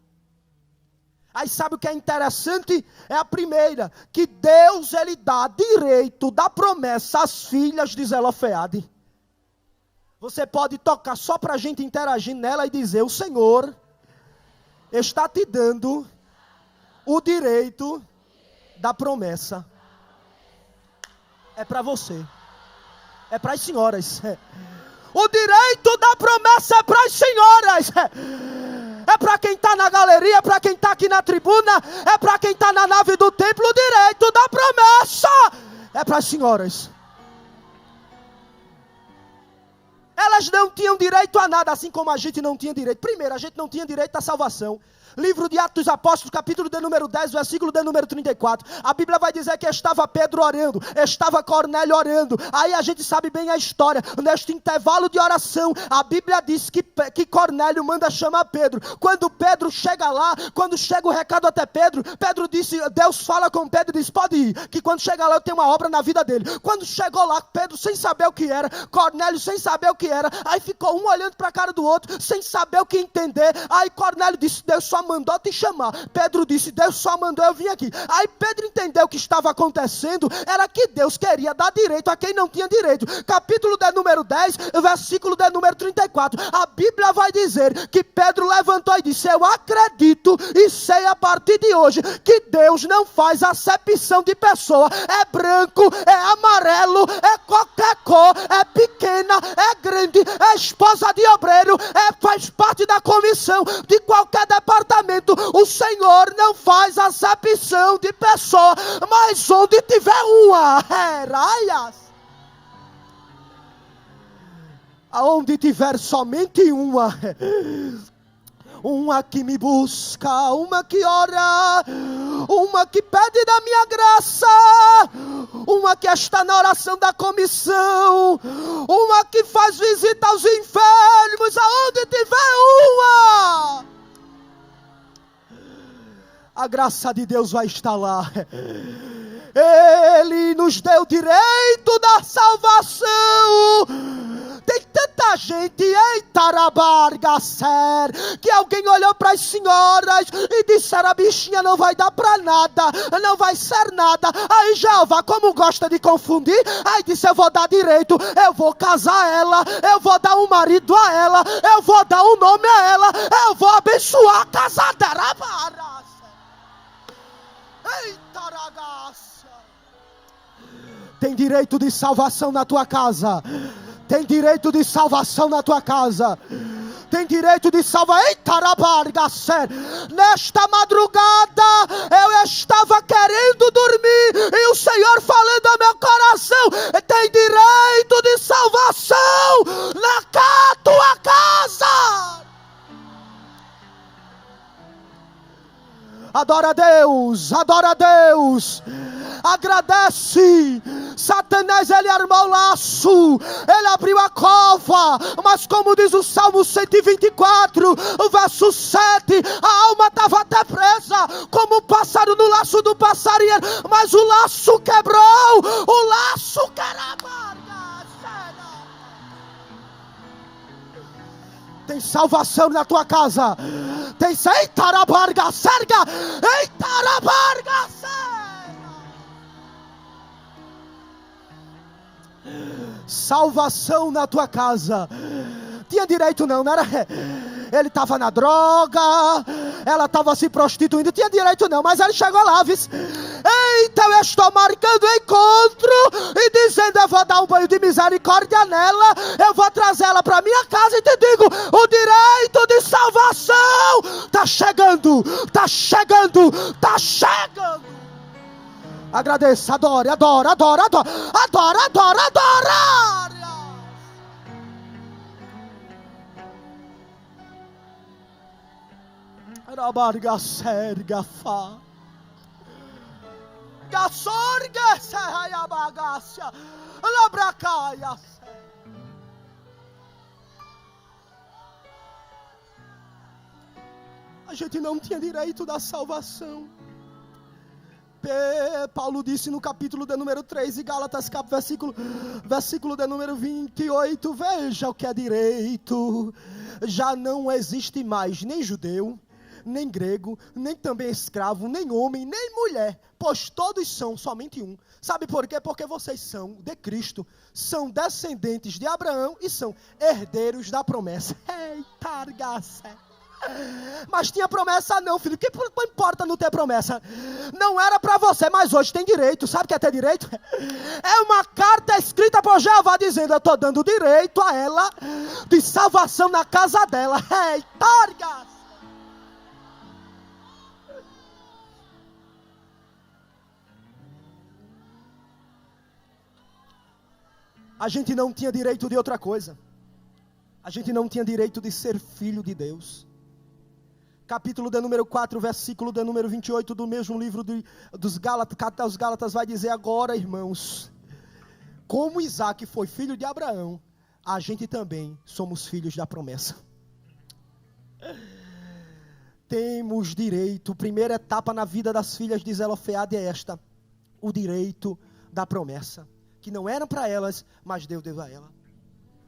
Aí sabe o que é interessante? É a primeira, que Deus ele dá direito da promessa às filhas de Zelofeade. Você pode tocar só para a gente interagir nela e dizer: o Senhor está te dando o direito da promessa. É para você. É para as senhoras. O direito da promessa é para as senhoras. É para quem está na galeria, é para quem está aqui na tribuna, é para quem está na nave do templo. O direito da promessa é para as senhoras. Elas não tinham direito a nada, assim como a gente não tinha direito. Primeiro, a gente não tinha direito à salvação. Livro de Atos dos Apóstolos, capítulo de número 10, versículo de número 34. A Bíblia vai dizer que estava Pedro orando, estava Cornélio orando. Aí a gente sabe bem a história. Neste intervalo de oração, a Bíblia diz que Cornélio manda chamar Pedro. Quando Pedro chega lá, quando chega o recado até Pedro, Pedro disse, Deus fala com Pedro e diz: pode ir, que quando chegar lá eu tenho uma obra na vida dele. Quando chegou lá, Pedro sem saber o que era, Cornélio sem saber o que era, aí ficou um olhando para a cara do outro, sem saber o que entender. Aí Cornélio disse: Deus só mandou te chamar. Pedro disse: Deus só mandou eu vir aqui. Aí Pedro entendeu o que estava acontecendo, era que Deus queria dar direito a quem não tinha direito. Capítulo de número 10, versículo de número 34. A Bíblia vai dizer que Pedro levantou e disse: eu acredito e sei a partir de hoje que Deus não faz acepção de pessoa. É branco, é amarelo, é qualquer cor, é pequena, é grande, é esposa de obreiro, faz parte da comissão de qualquer departamento. O Senhor não faz acepção de pessoa, mas onde tiver uma, aonde tiver somente uma que me busca, uma que ora, uma que pede da minha graça, uma que está na oração da comissão, uma que faz visita aos enfermos, aonde tiver uma, a graça de Deus vai estar lá. Ele nos deu direito da salvação. Tem tanta gente, que alguém olhou para as senhoras e disseram: a bichinha não vai dar para nada, não vai ser nada. Aí Jeová, como gosta de confundir, aí disse: eu vou dar direito, eu vou casar ela, eu vou dar um marido a ela, eu vou dar um nome a ela, eu vou abençoar a casa dela. Eita ragaça. Tem direito de salvação na tua casa. Tem direito de salvação na tua casa. Tem direito de salvação. Eita rabargacer. Nesta madrugada eu estava querendo dormir e o Senhor falando ao meu coração: tem direito de salvação na tua casa. Adora a Deus, adora a Deus, agradece. Satanás, ele armou o laço, ele abriu a cova, mas como diz o Salmo 124, o verso 7, a alma estava até presa, como um pássaro no laço do passarinheiro, mas o laço quebrou, o laço quebrou. Tem salvação na tua casa. Tem Eitarabarga, serga, Eitarabarga, salvação na tua casa. Tinha direito não era? Ele estava na droga, ela estava se prostituindo, tinha direito não, mas ele chegou lá, viu? Então eu estou marcando encontro e dizendo: eu vou dar um banho de misericórdia nela, eu vou trazer ela para minha casa e te digo: o direito de salvação está chegando, está chegando, está chegando. Agradeça, adore, adora, adora, adora, adora, adora, adora. Rabarga serga fa gasorga serra bagaça labracaia. A gente não tinha direito da salvação. Paulo disse no capítulo de número 3 de Gálatas, versículo de número 28, veja o que é direito. Já não existe mais nem judeu, nem grego, nem também escravo, nem homem, nem mulher, pois todos são somente um. Sabe por quê? Porque vocês são de Cristo, são descendentes de Abraão e são herdeiros da promessa. Eita, argaça! Mas tinha promessa não, filho. O que importa não ter promessa? Não era para você, mas hoje tem direito. Sabe o que é ter direito? É uma carta escrita por Jeová dizendo: eu estou dando direito a ela de salvação na casa dela. Eita, argaça! A gente não tinha direito de outra coisa. A gente não tinha direito de ser filho de Deus. Capítulo de número 4, versículo de número 28 do mesmo livro dos Gálatas, carta aos Gálatas vai dizer: agora, irmãos, como Isaac foi filho de Abraão, a gente também somos filhos da promessa. Temos direito, primeira etapa na vida das filhas de Zelofeade é esta: o direito da promessa, que não era para elas, mas Deus deu a ela.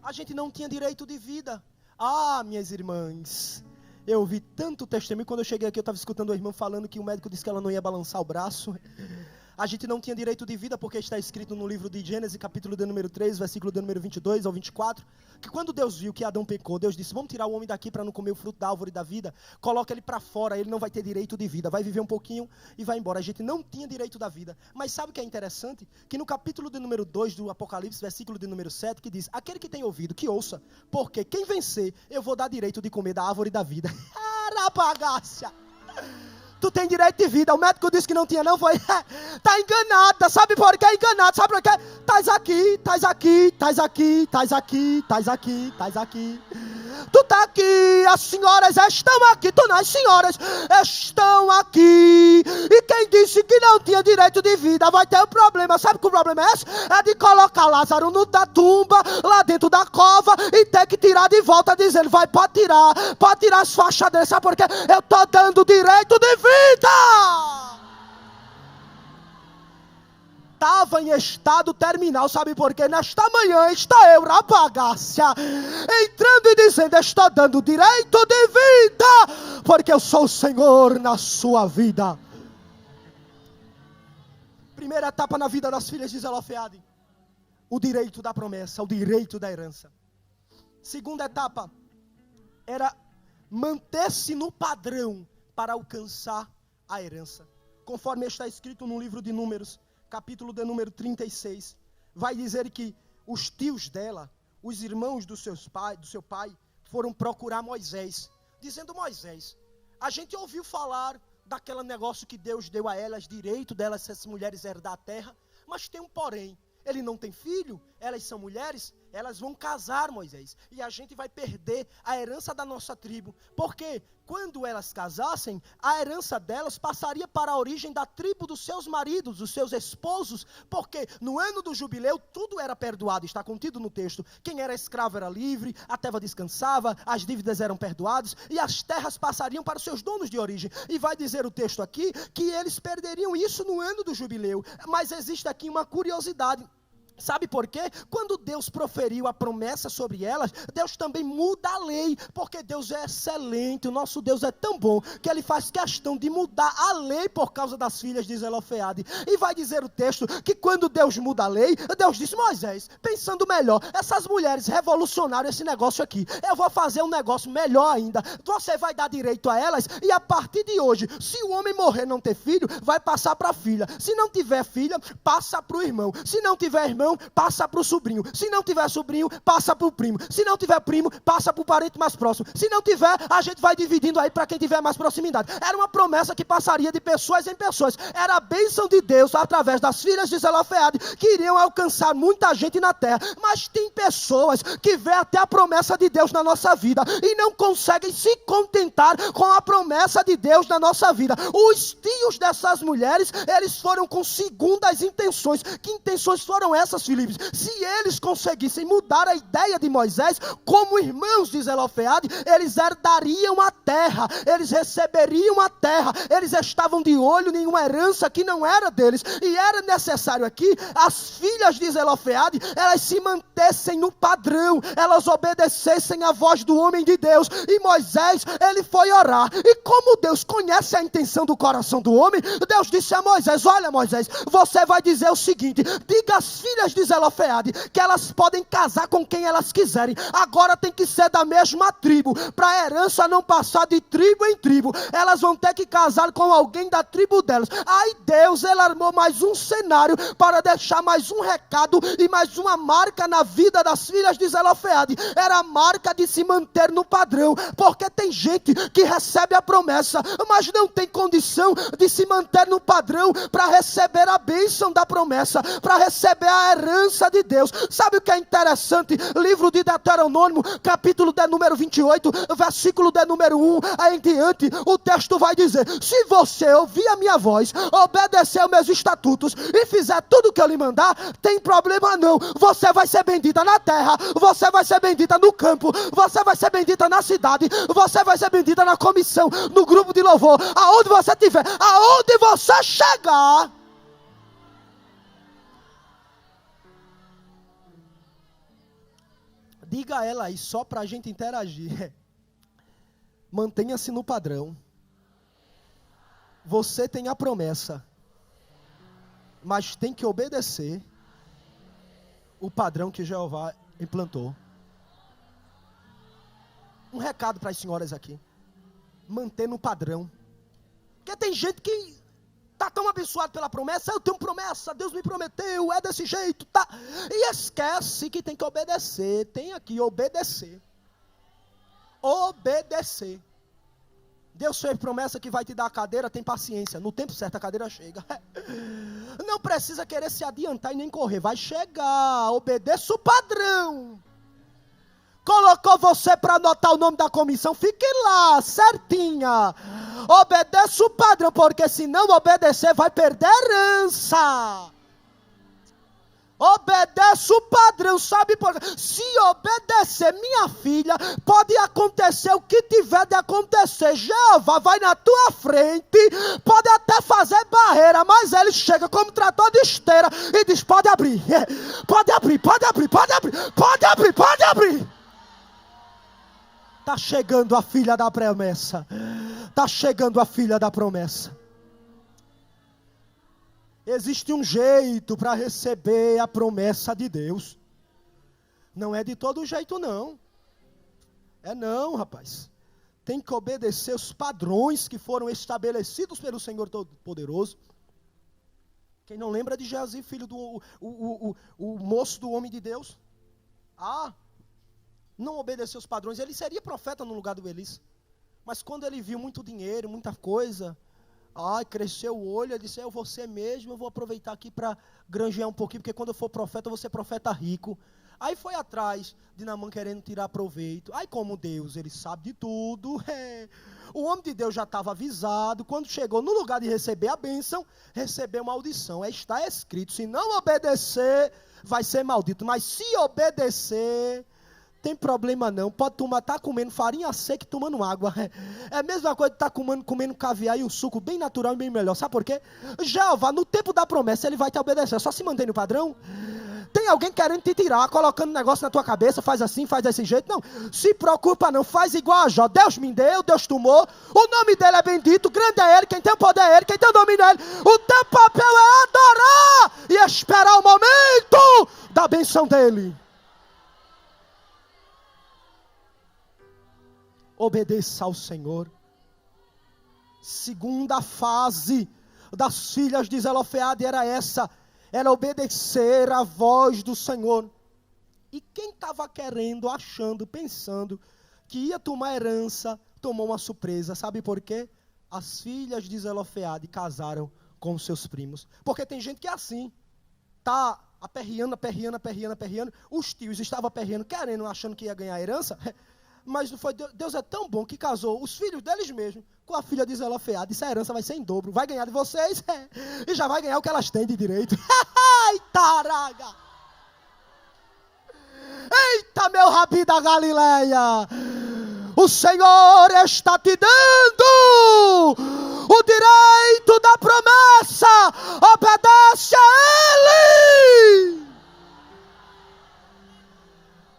A gente não tinha direito de vida. Ah, minhas irmãs, eu ouvi tanto testemunho. Quando eu cheguei aqui, eu estava escutando o irmão falando que o médico disse que ela não ia balançar o braço. A gente não tinha direito de vida, porque está escrito no livro de Gênesis, capítulo de número 3, versículo de número 22 ao 24, que quando Deus viu que Adão pecou, Deus disse: vamos tirar o homem daqui para não comer o fruto da árvore da vida, coloca ele para fora, ele não vai ter direito de vida, vai viver um pouquinho e vai embora. A gente não tinha direito da vida. Mas sabe o que é interessante? Que no capítulo de número 2 do Apocalipse, versículo de número 7, que diz: aquele que tem ouvido, que ouça, porque quem vencer, eu vou dar direito de comer da árvore da vida. Arapagaça! Tu tem direito de vida. O médico disse que não tinha, não foi? Tá enganada. Sabe por que enganada? Sabe por quê? Tais aqui, tais aqui, tais aqui, tais aqui, tais aqui, tais aqui. Tu tá aqui, as senhoras estão aqui. Tu não, as senhoras estão aqui. E quem disse que não tinha direito de vida vai ter um problema. Sabe que o problema é esse? É de colocar Lázaro da tumba, lá dentro da cova, e ter que tirar de volta, dizendo: vai, pode tirar as faixas dele. Sabe por quê? Eu tô dando direito de vida. Estava em estado terminal, sabe por quê? Nesta manhã está eu, rapagaça, entrando e dizendo: estou dando direito de vida, porque eu sou o Senhor na sua vida. Primeira etapa na vida das filhas de Zelofeade: o direito da promessa, o direito da herança. Segunda etapa era manter-se no padrão para alcançar a herança. Conforme está escrito no livro de Números, capítulo de número 36, vai dizer que os tios dela, os irmãos do seu pai, foram procurar Moisés, dizendo: Moisés, a gente ouviu falar daquele negócio que Deus deu a elas, direito delas, essas mulheres herdar a terra, mas tem um porém. Ele não tem filho, elas são mulheres, elas vão casar, Moisés, e a gente vai perder a herança da nossa tribo, porque quando elas casassem, a herança delas passaria para a origem da tribo dos seus maridos, dos seus esposos, porque no ano do jubileu tudo era perdoado, está contido no texto. Quem era escravo era livre, a terra descansava, as dívidas eram perdoadas, e as terras passariam para os seus donos de origem. E vai dizer o texto aqui, que eles perderiam isso no ano do jubileu. Mas existe aqui uma curiosidade. Sabe por quê? Quando Deus proferiu a promessa sobre elas, Deus também muda a lei, porque Deus é excelente, o nosso Deus é tão bom, que Ele faz questão de mudar a lei por causa das filhas de Zelofeade. E vai dizer o texto, que quando Deus muda a lei, Deus disse: Moisés, pensando melhor, essas mulheres revolucionaram esse negócio aqui, eu vou fazer um negócio melhor ainda, você vai dar direito a elas, e a partir de hoje, se o homem morrer e não ter filho, vai passar para a filha, se não tiver filha, passa para o irmão, se não tiver irmão, passa para o sobrinho, se não tiver sobrinho, passa para o primo, se não tiver primo, passa para o parente mais próximo, se não tiver, a gente vai dividindo aí para quem tiver mais proximidade. Era uma promessa que passaria de pessoas em pessoas, era a bênção de Deus através das filhas de Zelofeade, que iriam alcançar muita gente na terra. Mas tem pessoas que vê até a promessa de Deus na nossa vida e não conseguem se contentar com a promessa de Deus na nossa vida. Os tios dessas mulheres, eles foram com segundas intenções. Que intenções foram essas? crianças, Filipe, se eles conseguissem mudar a ideia de Moisés, como irmãos de Zelofeade, eles herdariam a terra, eles receberiam a terra, eles estavam de olho em uma herança que não era deles, e era necessário aqui, as filhas de Zelofeade, elas se mantessem no padrão, elas obedecessem a voz do homem de Deus, e Moisés, ele foi orar, e como Deus conhece a intenção do coração do homem, Deus disse a Moisés, olha Moisés, você vai dizer o seguinte, diga às filhas de Zelofeade, que elas podem casar com quem elas quiserem, agora tem que ser da mesma tribo, para a herança não passar de tribo em tribo, elas vão ter que casar com alguém da tribo delas. Aí Deus, ele armou mais um cenário, para deixar mais um recado, e mais uma marca na vida das filhas de Zelofeade, era a marca de se manter no padrão, porque tem gente que recebe a promessa, mas não tem condição de se manter no padrão, para receber a bênção da promessa, para receber a herança de Deus. Sabe o que é interessante? Livro de Deuteronômio, capítulo de número 28, versículo de número 1, aí em diante, o texto vai dizer, se você ouvir a minha voz, obedecer aos meus estatutos, e fizer tudo o que eu lhe mandar, tem problema não, você vai ser bendita na terra, você vai ser bendita no campo, você vai ser bendita na cidade, você vai ser bendita na comissão, no grupo de louvor, aonde você estiver, aonde você chegar. Diga a ela aí, só para a gente interagir. Mantenha-se no padrão. Você tem a promessa, mas tem que obedecer o padrão que Jeová implantou. Um recado para as senhoras aqui. Manter no padrão. Porque tem gente que está tão abençoado pela promessa, eu tenho promessa, Deus me prometeu, é desse jeito, tá? E esquece que tem que obedecer, tem aqui obedecer. Obedecer. Deus fez promessa que vai te dar a cadeira, tem paciência, no tempo certo a cadeira chega. Não precisa querer se adiantar e nem correr, vai chegar, obedeça o padrão. Colocou você para anotar o nome da comissão, fique lá, certinha. Obedeça o padrão, porque se não obedecer, vai perder a herança. Obedeça o padrão, sabe por quê? Se obedecer, minha filha, pode acontecer o que tiver de acontecer. Jeová vai na tua frente, pode até fazer barreira, mas ele chega como trator de esteira e diz, pode abrir, pode abrir, pode abrir, pode abrir, pode abrir, pode abrir. Está chegando a filha da promessa. Está chegando a filha da promessa. Existe um jeito para receber a promessa de Deus. Não é de todo jeito não. É não, rapaz. Tem que obedecer os padrões que foram estabelecidos pelo Senhor Todo-Poderoso. Quem não lembra de Geazi, filho do o moço do homem de Deus? Não obedeceu os padrões, ele seria profeta no lugar do Elis. Mas quando ele viu muito dinheiro, muita coisa, cresceu o olho, ele disse, eu vou ser mesmo, eu vou aproveitar aqui para granjear um pouquinho, porque quando eu for profeta, eu vou ser profeta rico. Aí foi atrás de Naamã querendo tirar proveito. Aí como Deus, ele sabe de tudo, o homem de Deus já estava avisado, quando chegou no lugar de receber a bênção, recebeu maldição. Está escrito, se não obedecer, vai ser maldito, mas se obedecer, tem problema não, pode tomar, tá comendo farinha seca e tomando água, é a mesma coisa que tá comendo caviar e um suco bem natural e bem melhor, sabe por quê? Jeová, no tempo da promessa, ele vai te obedecer, só se mantém no padrão. Tem alguém querendo te tirar, colocando um negócio na tua cabeça, faz assim, faz desse jeito, não, se preocupa não, faz igual a Jó, Deus me deu, Deus tomou, o nome dele é bendito, grande é ele, quem tem o poder é ele, quem tem o domínio é ele, o teu papel é adorar e esperar o momento da benção dele. Obedeça ao Senhor. Segunda fase das filhas de Zelofeade era essa, era obedecer à voz do Senhor. E quem estava querendo, achando, pensando que ia tomar herança, tomou uma surpresa. Sabe por quê? As filhas de Zelofeade casaram com seus primos. Porque tem gente que é assim, está aperreando, os tios estavam aperreando, querendo, achando que ia ganhar herança. Mas não foi, Deus é tão bom que casou os filhos deles mesmos com a filha de Zelofeade. Essa herança vai ser em dobro. Vai ganhar de vocês e já vai ganhar o que elas têm de direito. Ai, taraga! Rabi da Galileia. O Senhor está te dando o direito da promessa. Obedece a Ele.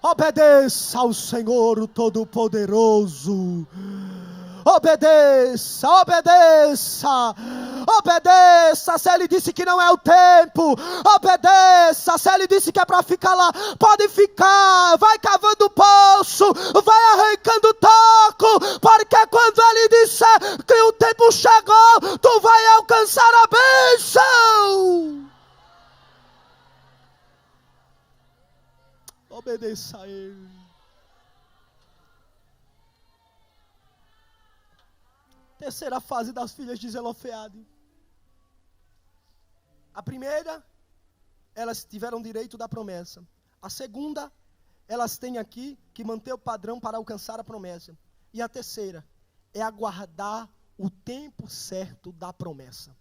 Obedeça ao Senhor o Todo-Poderoso. Obedeça, obedeça, obedeça. Se Ele disse que não é o tempo, obedeça. Se Ele disse que é para ficar lá, pode ficar. Vai cavando poço, vai arrancando toco, porque quando Ele disser que o tempo chegou, tu vai alcançar a bênção. Obedeça a Ele. Terceira fase das filhas de Zelofeade. A primeira, elas tiveram direito da promessa. A segunda, elas têm aqui que manter o padrão para alcançar a promessa. E a terceira, é aguardar o tempo certo da promessa.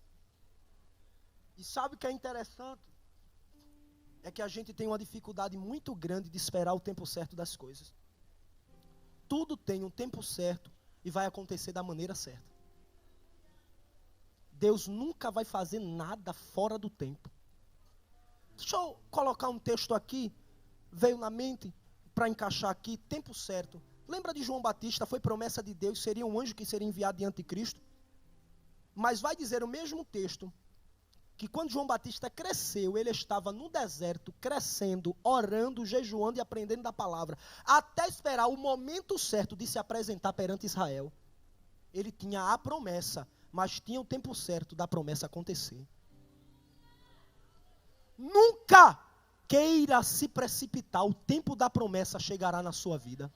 E sabe o que é interessante? É que a gente tem uma dificuldade muito grande de esperar o tempo certo das coisas. Tudo tem um tempo certo e vai acontecer da maneira certa. Deus nunca vai fazer nada fora do tempo. Deixa eu colocar um texto aqui, veio na mente para encaixar aqui, tempo certo. Lembra de João Batista, foi promessa de Deus, seria um anjo que seria enviado diante de Cristo. Mas vai dizer o mesmo texto, que quando João Batista cresceu, ele estava no deserto, crescendo, orando, jejuando e aprendendo da palavra, até esperar o momento certo de se apresentar perante Israel. Ele tinha a promessa, mas tinha o tempo certo da promessa acontecer. Nunca queira se precipitar, o tempo da promessa chegará na sua vida.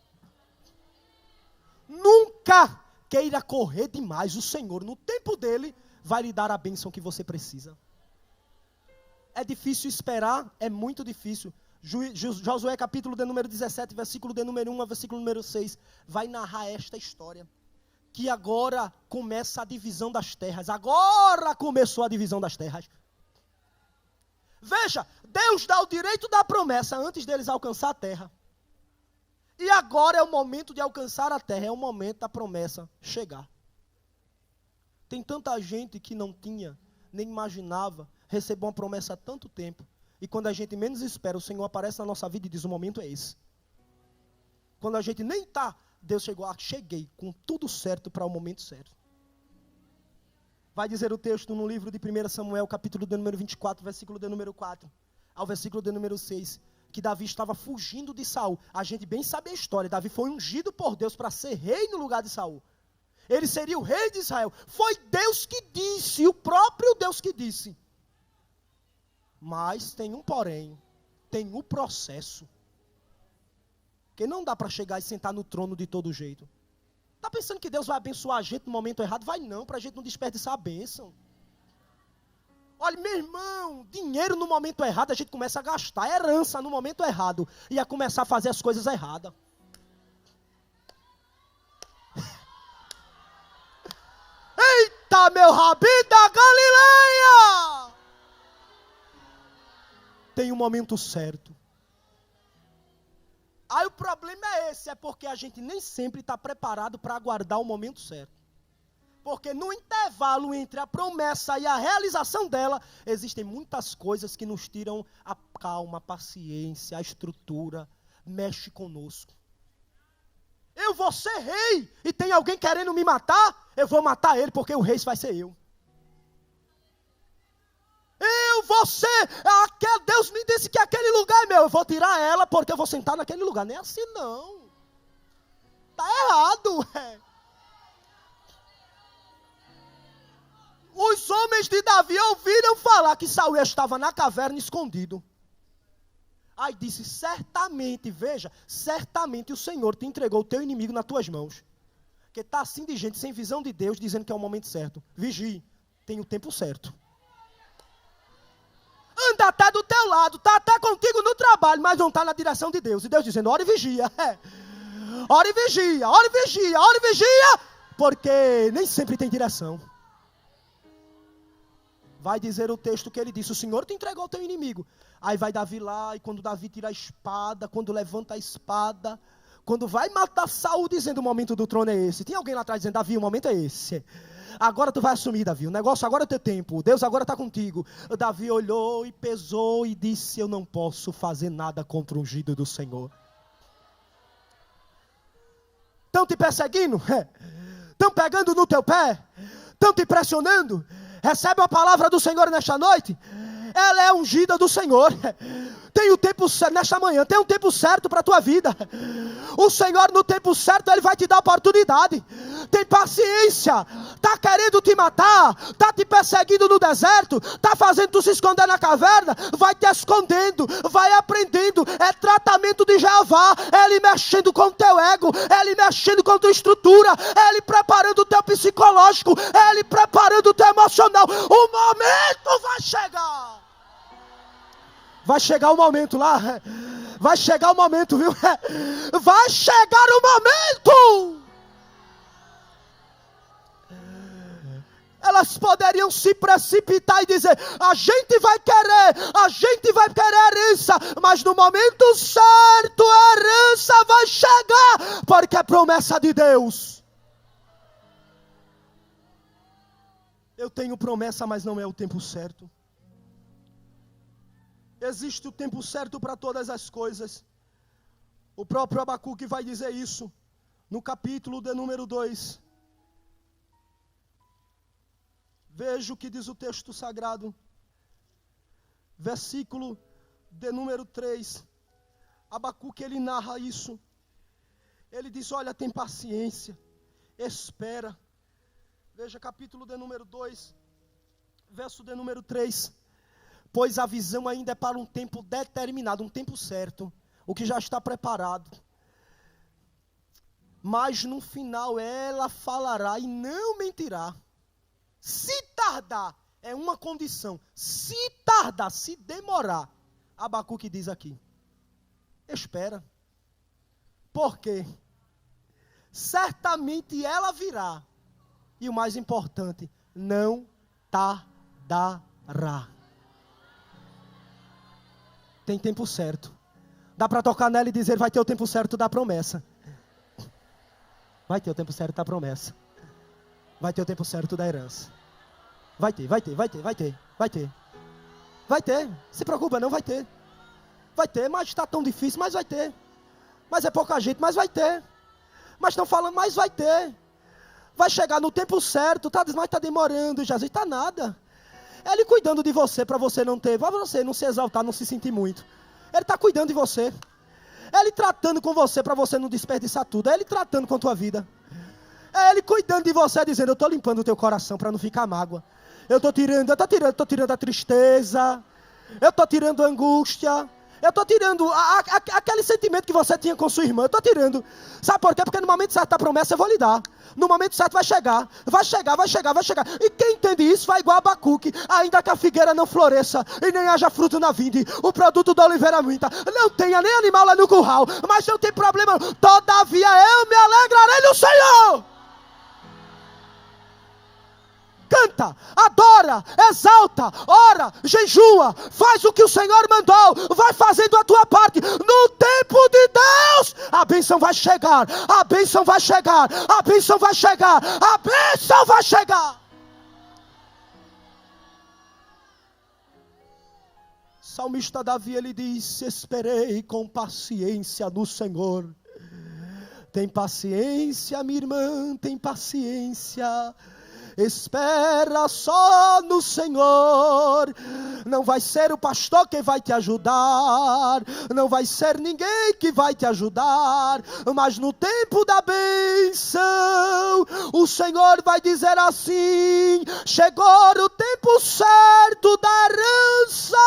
Nunca queira correr demais, o Senhor, no tempo dele, vai lhe dar a bênção que você precisa. É difícil esperar, é muito difícil. Josué capítulo de número 17, versículo de número 1 a versículo número 6, vai narrar esta história. Que agora começa a divisão das terras. Agora começou a divisão das terras. Veja, Deus dá o direito da promessa antes deles alcançar a terra. E agora é o momento de alcançar a terra, é o momento da promessa chegar. Tem tanta gente que não tinha, nem imaginava, recebeu uma promessa há tanto tempo. E quando a gente menos espera, o Senhor aparece na nossa vida e diz, o momento é esse. Quando a gente nem está, Deus chegou, cheguei com tudo certo para o momento certo. Vai dizer o texto no livro de 1 Samuel, capítulo de número 24, versículo de número 4, ao versículo de número 6, que Davi estava fugindo de Saul. A gente bem sabe a história, Davi foi ungido por Deus para ser rei no lugar de Saul. Ele seria o rei de Israel. Foi Deus que disse, o próprio Deus que disse. Mas tem um porém, tem um processo. Porque não dá para chegar e sentar no trono de todo jeito. Está pensando que Deus vai abençoar a gente no momento errado? Vai não, para a gente não desperdiçar a bênção. Olha, meu irmão, dinheiro no momento errado a gente começa a gastar. Herança no momento errado. E a começar a fazer as coisas erradas. Eita, meu Rabi da Galileia! Tem um momento certo. Aí o problema é esse, é porque a gente nem sempre está preparado para aguardar o momento certo. Porque no intervalo entre a promessa e a realização dela, existem muitas coisas que nos tiram a calma, a paciência, a estrutura, mexe conosco. Eu vou ser rei e tem alguém querendo me matar, eu vou matar ele porque o rei vai ser eu. Eu vou ser, Deus me disse que aquele lugar é meu, eu vou tirar ela porque eu vou sentar naquele lugar. Nem é assim não. Está errado, Os homens de Davi ouviram falar que Saul estava na caverna escondido. Aí disse, certamente, veja, certamente o Senhor te entregou o teu inimigo nas tuas mãos. Porque está assim de gente sem visão de Deus, dizendo que é o momento certo. Vigie, tem o tempo certo. Anda até do teu lado, está até contigo no trabalho, mas não está na direção de Deus. E Deus dizendo, ora e vigia. Ora e vigia, ora e vigia, ora e vigia. Porque nem sempre tem direção. Vai dizer o texto que ele disse, o Senhor te entregou o teu inimigo. Aí vai Davi lá, e quando Davi tira a espada, quando levanta a espada, quando vai matar Saul, dizendo o momento do trono é esse. Tem alguém lá atrás dizendo, Davi, o momento é esse. Agora tu vai assumir, Davi, o negócio agora é teu tempo, Deus agora está contigo. Davi olhou e pesou e disse, eu não posso fazer nada contra o ungido do Senhor. Estão te perseguindo? Estão pegando no teu pé? Estão te pressionando? Recebe a palavra do Senhor nesta noite. Ela é ungida do Senhor. Tem o tempo certo, nesta manhã, tem um tempo certo para a tua vida. O Senhor no tempo certo, Ele vai te dar oportunidade. Tem paciência. Está querendo te matar, está te perseguindo no deserto, está fazendo tu se esconder na caverna, vai te escondendo, vai aprendendo. É tratamento de Jeová, é Ele mexendo com o teu ego, é Ele mexendo com a tua estrutura, é Ele preparando o teu psicológico, é Ele preparando o teu emocional. O momento vai chegar. Vai chegar o momento lá. Vai chegar o momento, viu? Vai chegar o momento. Elas poderiam se precipitar e dizer, a gente vai querer a herança, mas no momento certo a herança vai chegar, porque é promessa de Deus. Eu tenho promessa, mas não é o tempo certo. Existe o tempo certo para todas as coisas. O próprio Abacuque vai dizer isso no capítulo de número 2. Veja o que diz o texto sagrado. Versículo de número 3. Abacuque, ele narra isso. Ele diz, olha, tem paciência, espera. Veja capítulo de número 2, verso de número 3. Pois a visão ainda é para um tempo determinado, um tempo certo, o que já está preparado. Mas no final ela falará e não mentirá. Se tardar, é uma condição. Se tardar, se demorar, Abacuque diz aqui, espera. Por quê? Certamente ela virá. E o mais importante, não tardará. Tem tempo certo. Dá para tocar nela e dizer, vai ter o tempo certo da promessa. Vai ter o tempo certo da promessa. Vai ter o tempo certo da herança. Vai ter. Se preocupa não, vai ter. Vai ter, mas está tão difícil, mas vai ter. Mas é pouca gente, mas vai ter. Mas estão falando, mas vai ter. Vai chegar no tempo certo, mas está demorando, Jesus, está nada. É Ele cuidando de você, para você não ter, para você não se exaltar, não se sentir muito. Ele está cuidando de você. É Ele tratando com você, para você não desperdiçar tudo. É Ele tratando com a tua vida. É Ele cuidando de você, dizendo, eu estou limpando o teu coração, para não ficar mágoa. Eu estou tirando a tristeza. Eu estou tirando a angústia. Eu estou tirando aquele sentimento que você tinha com sua irmã. Eu estou tirando. Sabe por quê? Porque no momento certo da promessa eu vou lhe dar. No momento certo vai chegar. Vai chegar. E quem entende isso vai igual a Abacuque. Ainda que a figueira não floresça e nem haja fruto na vinde, o produto da oliveira muita, não tenha nem animal lá no curral, mas não tem problema. Todavia eu me alegrarei no Senhor. Canta, adora, exalta, ora, jejua, faz o que o Senhor mandou, vai fazendo a tua parte. No tempo de Deus, a bênção vai chegar, a bênção vai chegar, a bênção vai chegar, a bênção vai chegar. Salmista Davi, ele diz, esperei com paciência no Senhor. Tem paciência, minha irmã, tem paciência. Espera só no Senhor. Não vai ser o pastor que vai te ajudar, não vai ser ninguém que vai te ajudar, mas no tempo da bênção o Senhor vai dizer assim, chegou o tempo certo da herança,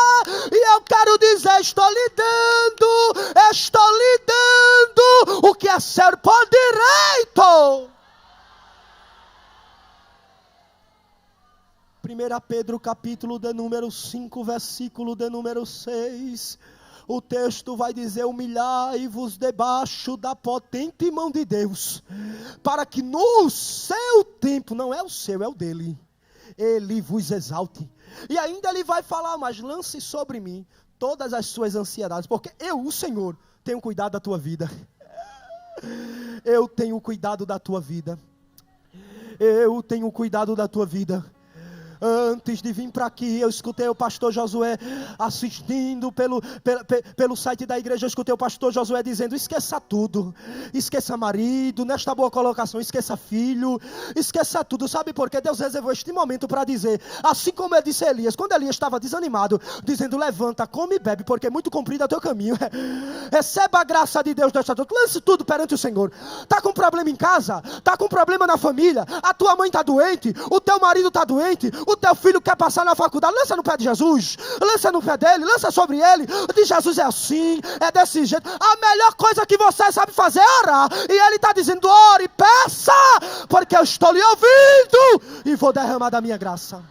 e eu quero dizer, estou lhe dando o que é ser por direito. 1 Pedro capítulo de número 5, versículo de número 6, o texto vai dizer, humilhai-vos debaixo da potente mão de Deus, para que no seu tempo, não é o seu, é o dele, Ele vos exalte. E ainda ele vai falar, mas lance sobre mim todas as suas ansiedades, porque eu, o Senhor, tenho cuidado da tua vida. Eu tenho cuidado da tua vida. Eu tenho cuidado da tua vida. Antes de vir para aqui, eu escutei o pastor Josué assistindo pelo site da igreja. Eu escutei o pastor Josué dizendo: esqueça tudo, esqueça marido, nesta boa colocação, esqueça filho, esqueça tudo. Sabe por quê? Deus reservou este momento para dizer, assim como eu disse a Elias, quando Elias estava desanimado, dizendo: levanta, come e bebe, porque é muito comprido é o teu caminho. Receba a graça de Deus desta noite, lance tudo perante o Senhor. Está com problema em casa, está com problema na família, a tua mãe está doente, o teu marido está doente, o teu filho quer passar na faculdade, lança no pé de Jesus, lança no pé dele, lança sobre ele. De Jesus é assim, é desse jeito. A melhor coisa que você sabe fazer é orar, e ele está dizendo: ore, peça, porque eu estou lhe ouvindo, e vou derramar da minha graça.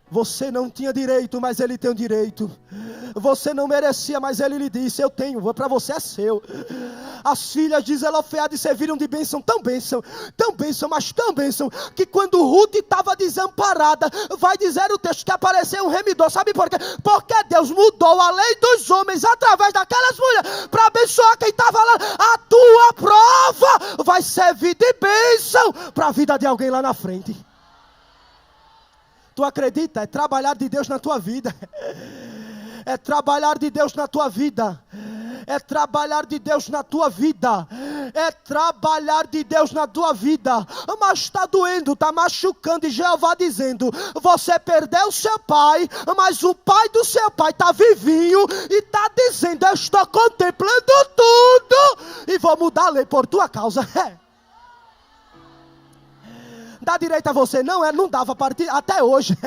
Você não tinha direito, mas ele tem o direito. Você não merecia, mas ele lhe disse: eu tenho, para você é seu. As filhas de Zelofeade serviram de bênção, mas tão bênção, que quando Ruth estava desamparada, vai dizer o texto que apareceu um remidor. Sabe por quê? Porque Deus mudou a lei dos homens através daquelas mulheres, para abençoar quem estava lá. A tua prova vai servir de bênção para a vida de alguém lá na frente. Tu acredita? É trabalhar de Deus na tua vida. É trabalhar de Deus na tua vida. É trabalhar de Deus na tua vida. É trabalhar de Deus na tua vida. Mas está doendo, está machucando. E Jeová dizendo: você perdeu seu pai, mas o pai do seu pai está vivinho e está dizendo: eu estou contemplando tudo e vou mudar a lei por tua causa. Dá direito a você, não dava até hoje.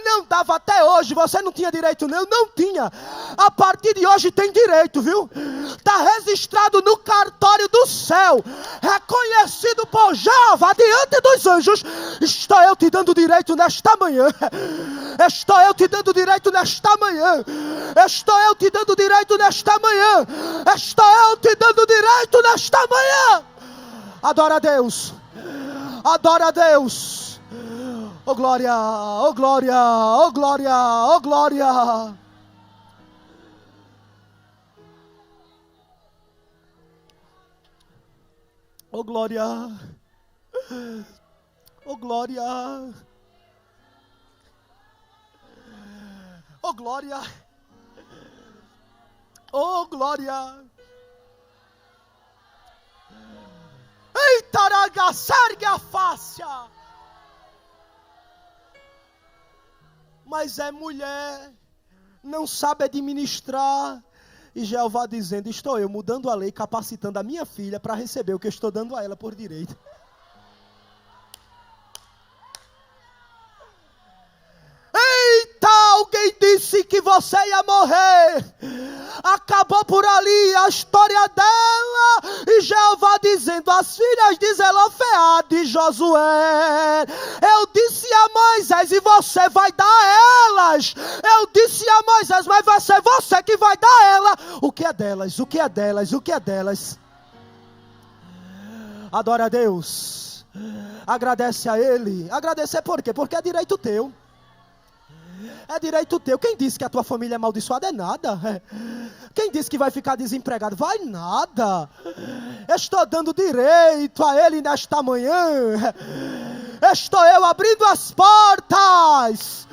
Não dava até hoje, você não tinha direito, não tinha. A partir de hoje tem direito, viu? Está registrado no cartório do céu, reconhecido por Jeová diante dos anjos. Estou eu te dando direito nesta manhã. Estou eu te dando direito nesta manhã. Estou eu te dando direito nesta manhã. Estou eu te dando direito nesta manhã. Adora a Deus. Adora a Deus. Oh glória, oh glória, oh glória, oh glória. Oh glória. Oh glória. Oh glória. Oh glória. Eita, sergue a face. Mas é mulher, não sabe administrar. E Jeová dizendo: estou eu mudando a lei, capacitando a minha filha para receber o que eu estou dando a ela por direito. Eita, alguém disse que você ia morrer. Acabou por ali a história dela. E Jeová dizendo: as filhas de Zelofeade e Josué, eu disse a Moisés e você vai dar a elas. Eu disse a Moisés, mas vai ser você que vai dar a ela. O que é delas? O que é delas? O que é delas? Adora a Deus. Agradece a Ele. Agradecer por quê? Porque é direito teu. É direito teu. Quem disse que a tua família é amaldiçoada? É nada. Quem disse que vai ficar desempregado? Vai nada. Estou dando direito a ele nesta manhã. Estou eu abrindo as portas.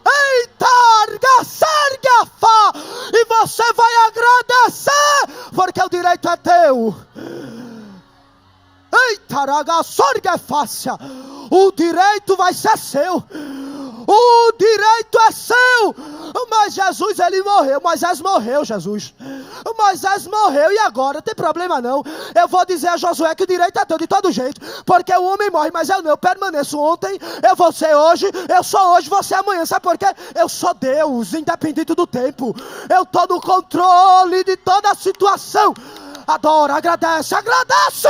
Eita, sergue a fá. E você vai agradecer, porque o direito é teu. Eita, sorgue é fácil. O direito vai ser seu. O direito é seu. Mas Jesus, ele morreu. Moisés morreu, Jesus. Moisés morreu e agora? Não tem problema não. Eu vou dizer a Josué que o direito é teu de todo jeito. Porque o homem morre, mas eu não. Eu permaneço ontem, eu vou ser hoje, eu sou hoje, você amanhã. Sabe por quê? Eu sou Deus, independente do tempo. Eu estou no controle de toda a situação. Adora, agradece, agradece.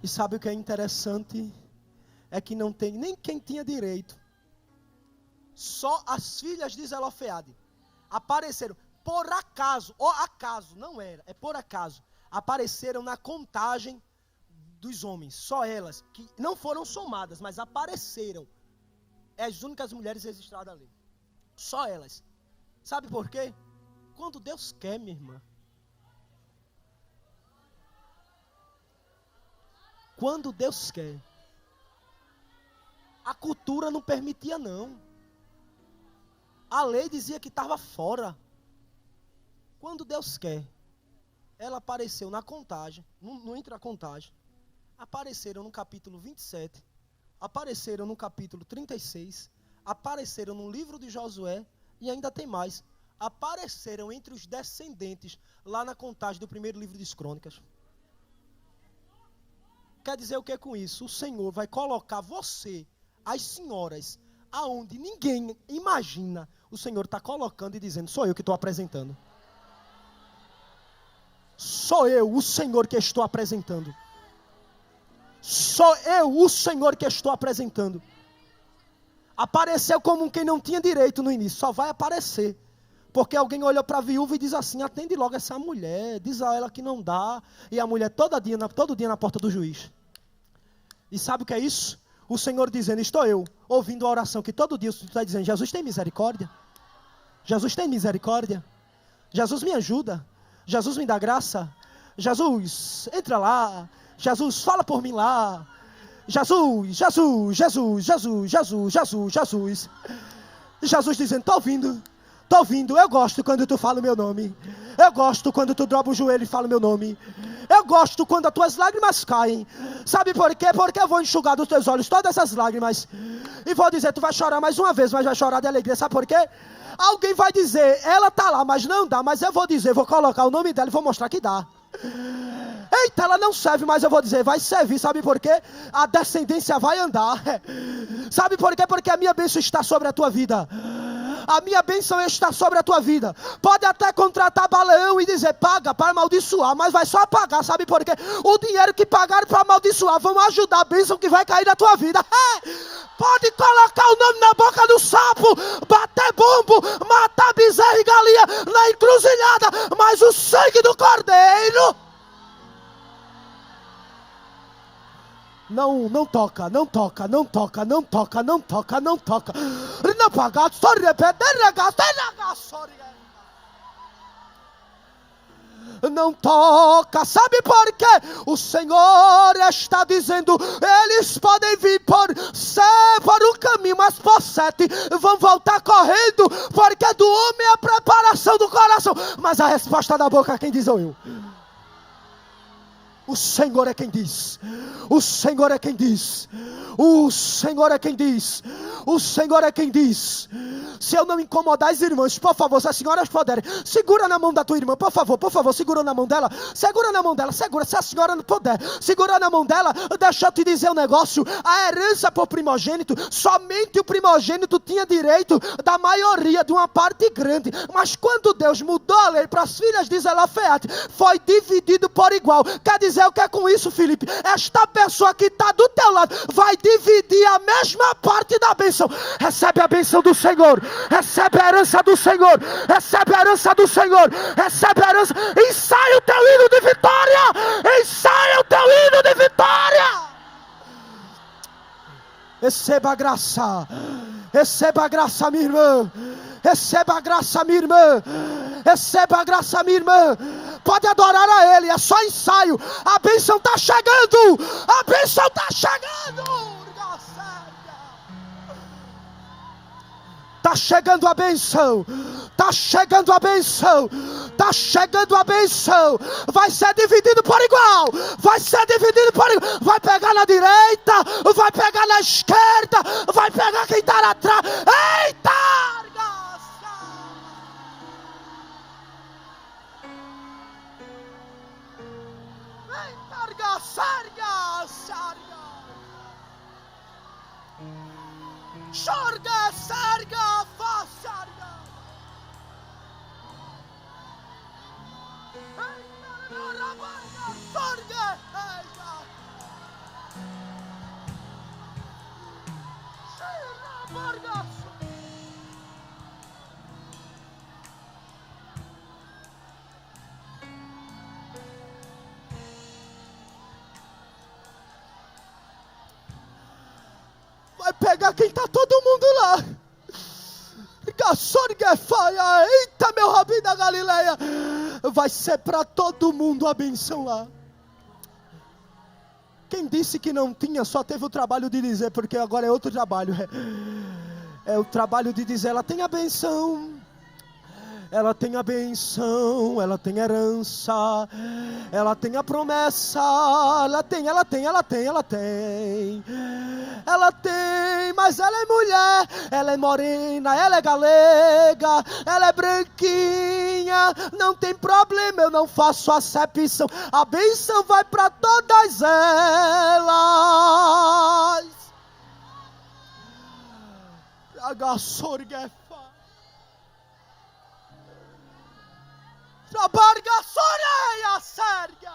E sabe o que é interessante? É que não tem nem quem tinha direito. Só as filhas de Zelofeade apareceram. por acaso, ou acaso, não era, é por acaso, apareceram na contagem dos homens, só elas, que não foram somadas, mas apareceram. É as únicas mulheres registradas ali. Só elas. Sabe por quê? Quando Deus quer, minha irmã. Quando Deus quer. A cultura não permitia, não. A lei dizia que estava fora. Quando Deus quer. Ela apareceu na contagem, não entra a contagem. Apareceram no capítulo 27. Apareceram no capítulo 36. Apareceram no livro de Josué. E ainda tem mais. Apareceram entre os descendentes, lá na contagem do primeiro livro das Crônicas. Quer dizer o que com isso? O Senhor vai colocar você, as senhoras, aonde ninguém imagina, o Senhor está colocando e dizendo, sou eu que estou apresentando. Sou eu, o Senhor, que estou apresentando. Sou eu, o Senhor, que estou apresentando. Apareceu como quem não tinha direito no início, só vai aparecer. Porque alguém olhou para a viúva e diz assim, atende logo essa mulher, diz a ela que não dá. E a mulher todo dia na porta do juiz. E sabe o que é isso? O Senhor dizendo, estou eu, ouvindo a oração que todo dia você está dizendo, Jesus tem misericórdia. Jesus tem misericórdia. Jesus me ajuda. Jesus me dá graça. Jesus, entra lá. Jesus, fala por mim lá. Jesus, Jesus, Jesus, Jesus, Jesus, Jesus, Jesus. Jesus dizendo, estou ouvindo, eu gosto quando tu fala o meu nome. Eu gosto quando tu dobra o joelho e fala o meu nome. Eu gosto quando as tuas lágrimas caem. Sabe por quê? Porque eu vou enxugar dos teus olhos todas essas lágrimas. E vou dizer, tu vai chorar mais uma vez, mas vai chorar de alegria. Sabe por quê? Alguém vai dizer, ela está lá, mas não dá. Mas eu vou dizer, vou colocar o nome dela e vou mostrar que dá. Eita, ela não serve, mas eu vou dizer, vai servir. Sabe por quê? A descendência vai andar. Sabe por quê? Porque a minha bênção está sobre a tua vida. A minha bênção está sobre a tua vida. Pode até contratar Balaão e dizer, paga para amaldiçoar, mas vai só pagar, sabe por quê? O dinheiro que pagaram para amaldiçoar, vão ajudar a bênção que vai cair na tua vida. Pode colocar o nome na boca do sapo, bater bombo, matar bezerro e galinha na encruzilhada, mas o sangue do cordeiro... Não toca. Não toca, sabe por quê? O Senhor está dizendo, eles podem vir por um caminho, mas por 7 vão voltar correndo, porque do homem é a preparação do coração, mas a resposta da boca quem diz sou eu. O Senhor é quem diz. O Senhor é quem diz. O Senhor é quem diz. O Senhor é quem diz. Se eu não incomodar as irmãs, por favor, se as senhoras puderem, segura na mão da tua irmã, por favor, segura na mão dela. Segura na mão dela, segura. Se a senhora não puder, segura na mão dela. Deixa eu te dizer um negócio. A herança por primogênito, somente o primogênito tinha direito da maioria, de uma parte grande. Mas quando Deus mudou a lei para as filhas de Zelofeate, foi dividido por igual. Quer dizer o que é com isso, Felipe? Esta pessoa que está do teu lado vai dividir a mesma parte da bênção. Recebe a bênção do Senhor. Recebe a herança do Senhor. Recebe a herança do Senhor. Recebe a herança. Ensaia o teu hino de vitória. Ensaia o teu hino de vitória. Receba a graça. Receba a graça, minha irmã. Receba a graça, minha irmã. Receba a graça, minha irmã. Pode adorar a Ele, é só ensaio. A bênção está chegando. A bênção está chegando. Está chegando a bênção. Está chegando a bênção. Está chegando a bênção. Vai ser dividido por igual. Vai ser dividido por igual. Vai pegar na direita. Vai pegar na esquerda. Vai pegar quem está lá atrás. Eita! Sarga, sarga, fa, sarga. Sarga, sarga. pegar quem está todo mundo lá. Eita, meu rabinho da Galileia. Vai ser para todo mundo a benção lá. Quem disse que não tinha, só teve o trabalho de dizer, porque agora é outro trabalho. É o trabalho de dizer, ela tem a benção. Ela tem a benção, ela tem herança, ela tem a promessa, ela tem, mas ela é mulher, ela é morena, ela é galega, ela é branquinha, não tem problema, eu não faço acepção, a benção vai para todas elas. Trabarga soreia sérgia.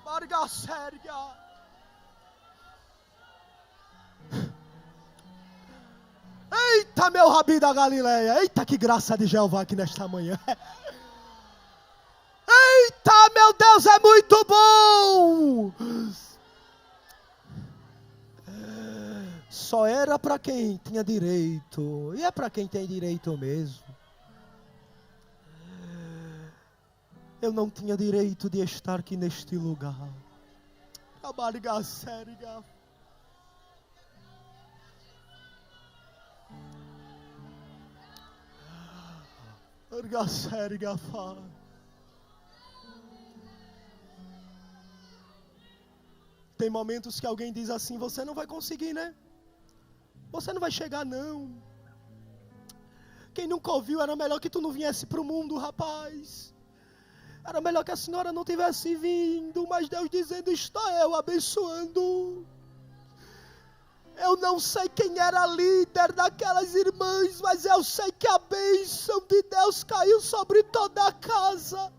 Barga sérgia. Eita, meu rabi da Galileia. Eita, que graça de Jeová aqui nesta manhã. Eita, meu Deus, é muito bom. Só era para quem tinha direito. E é para quem tem direito mesmo. Eu não tinha direito de estar aqui neste lugar. A barriga séria. Barriga séria, Pai. Tem momentos que alguém diz assim, você não vai conseguir, né? Você não vai chegar, não. Quem nunca ouviu, era melhor que tu não viesse para o mundo, rapaz. Era melhor que a senhora não tivesse vindo, mas Deus dizendo, estou eu abençoando. Eu não sei quem era líder daquelas irmãs, mas eu sei que a bênção de Deus caiu sobre toda a casa.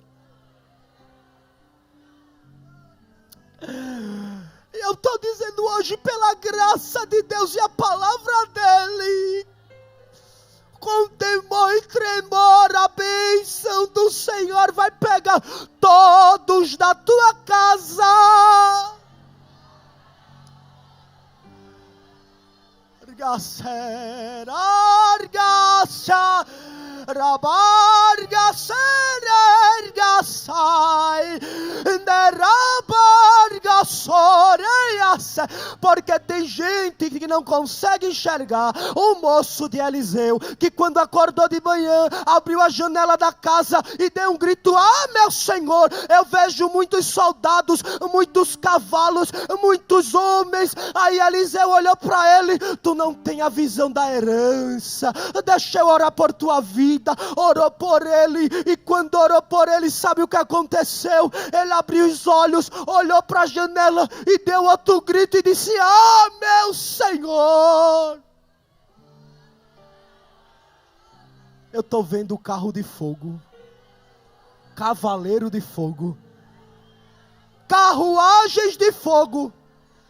Eu estou dizendo hoje, pela graça de Deus e a palavra dEle, com temor e tremor, a bênção do Senhor vai pegar todos da tua casa. Porque tem gente que não consegue enxergar o moço de Eliseu, que quando acordou de manhã, abriu a janela da casa e deu um grito, ah, meu Senhor, eu vejo muitos soldados, muitos cavalos, muitos homens. Aí Eliseu olhou para ele, tu não tem a visão da herança, deixa eu orar por tua vida. Orou por ele, e quando orou por ele, sabe o que aconteceu? Ele abriu os olhos, olhou para a janela e deu outro grito e disse, ah, meu Senhor, eu estou vendo o carro de fogo, cavaleiro de fogo, carruagens de fogo,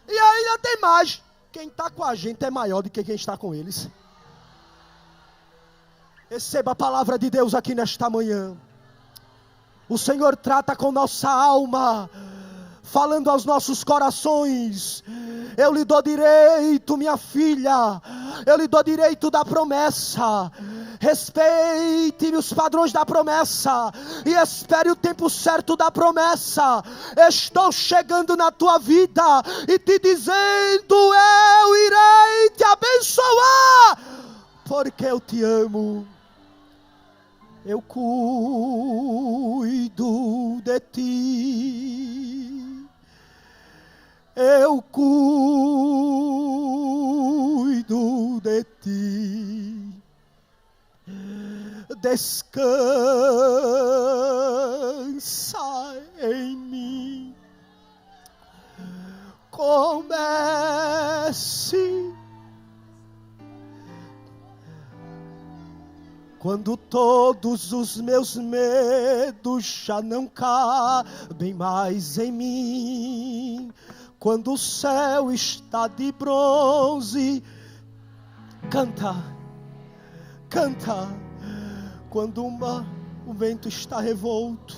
e ainda tem mais. Quem está com a gente é maior do que quem está com eles. Receba a palavra de Deus aqui nesta manhã. O Senhor trata com nossa alma, falando aos nossos corações. Eu lhe dou direito, minha filha. Eu lhe dou direito da promessa. Respeite os padrões da promessa e espere o tempo certo da promessa. Estou chegando na tua vida e te dizendo, eu irei te abençoar, porque eu te amo. Eu cuido de ti. Eu cuido de ti. Descansa em mim. Comece quando todos os meus medos já não cabem mais em mim. Quando o céu está de bronze, canta, canta. Quando o vento está revolto,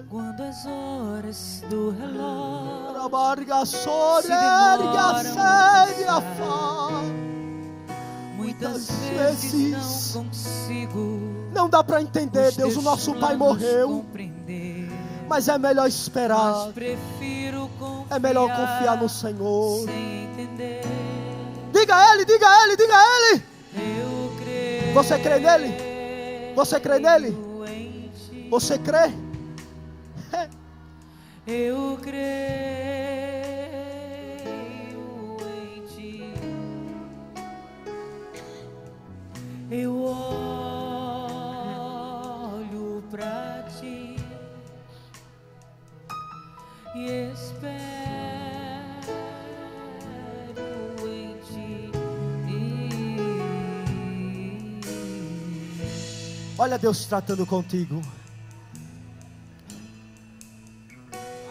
Quando as horas do relógio muitas vezes não consigo. Não dá para entender, Deus, o nosso pai morreu. Mas é melhor esperar. É melhor confiar no Senhor. Diga a Ele, diga a Ele, diga a Ele. Você crê nele? Você crê nele? Você crê? Eu creio em ti. Eu olho pra ti e espero em ti. Olha Deus tratando contigo.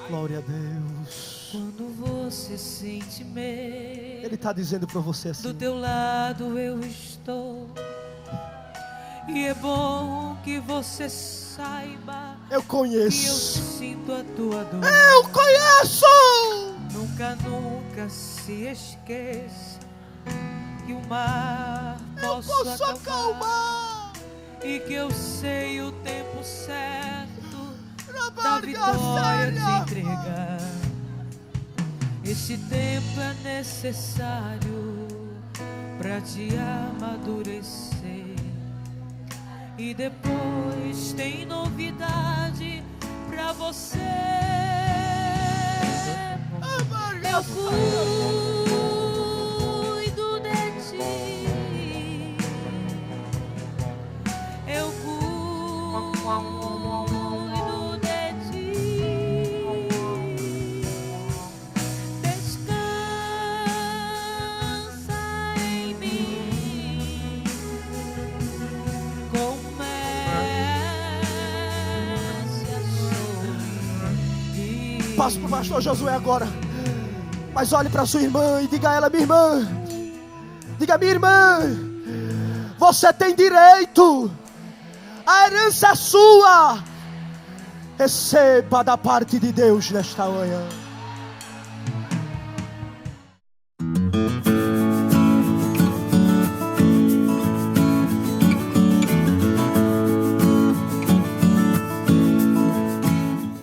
Glória a Deus. Quando você sente medo, Ele está dizendo para você assim: do teu lado eu estou. E é bom que você saiba eu que eu conheço. sinto a tua dor. Eu conheço. Nunca, nunca se esqueça que o mar posso acalmar e que eu sei o tempo certo da vitória te entregar. Esse tempo é necessário para te amadurecer. E depois tem novidade pra você. Eu cuido de ti. Eu cuido de ti. Descansa em mim. Passo para o pastor Josué agora. Mas olhe para sua irmã e diga a ela: minha irmã, diga, minha irmã, você tem direito, a herança é sua. Receba da parte de Deus nesta manhã.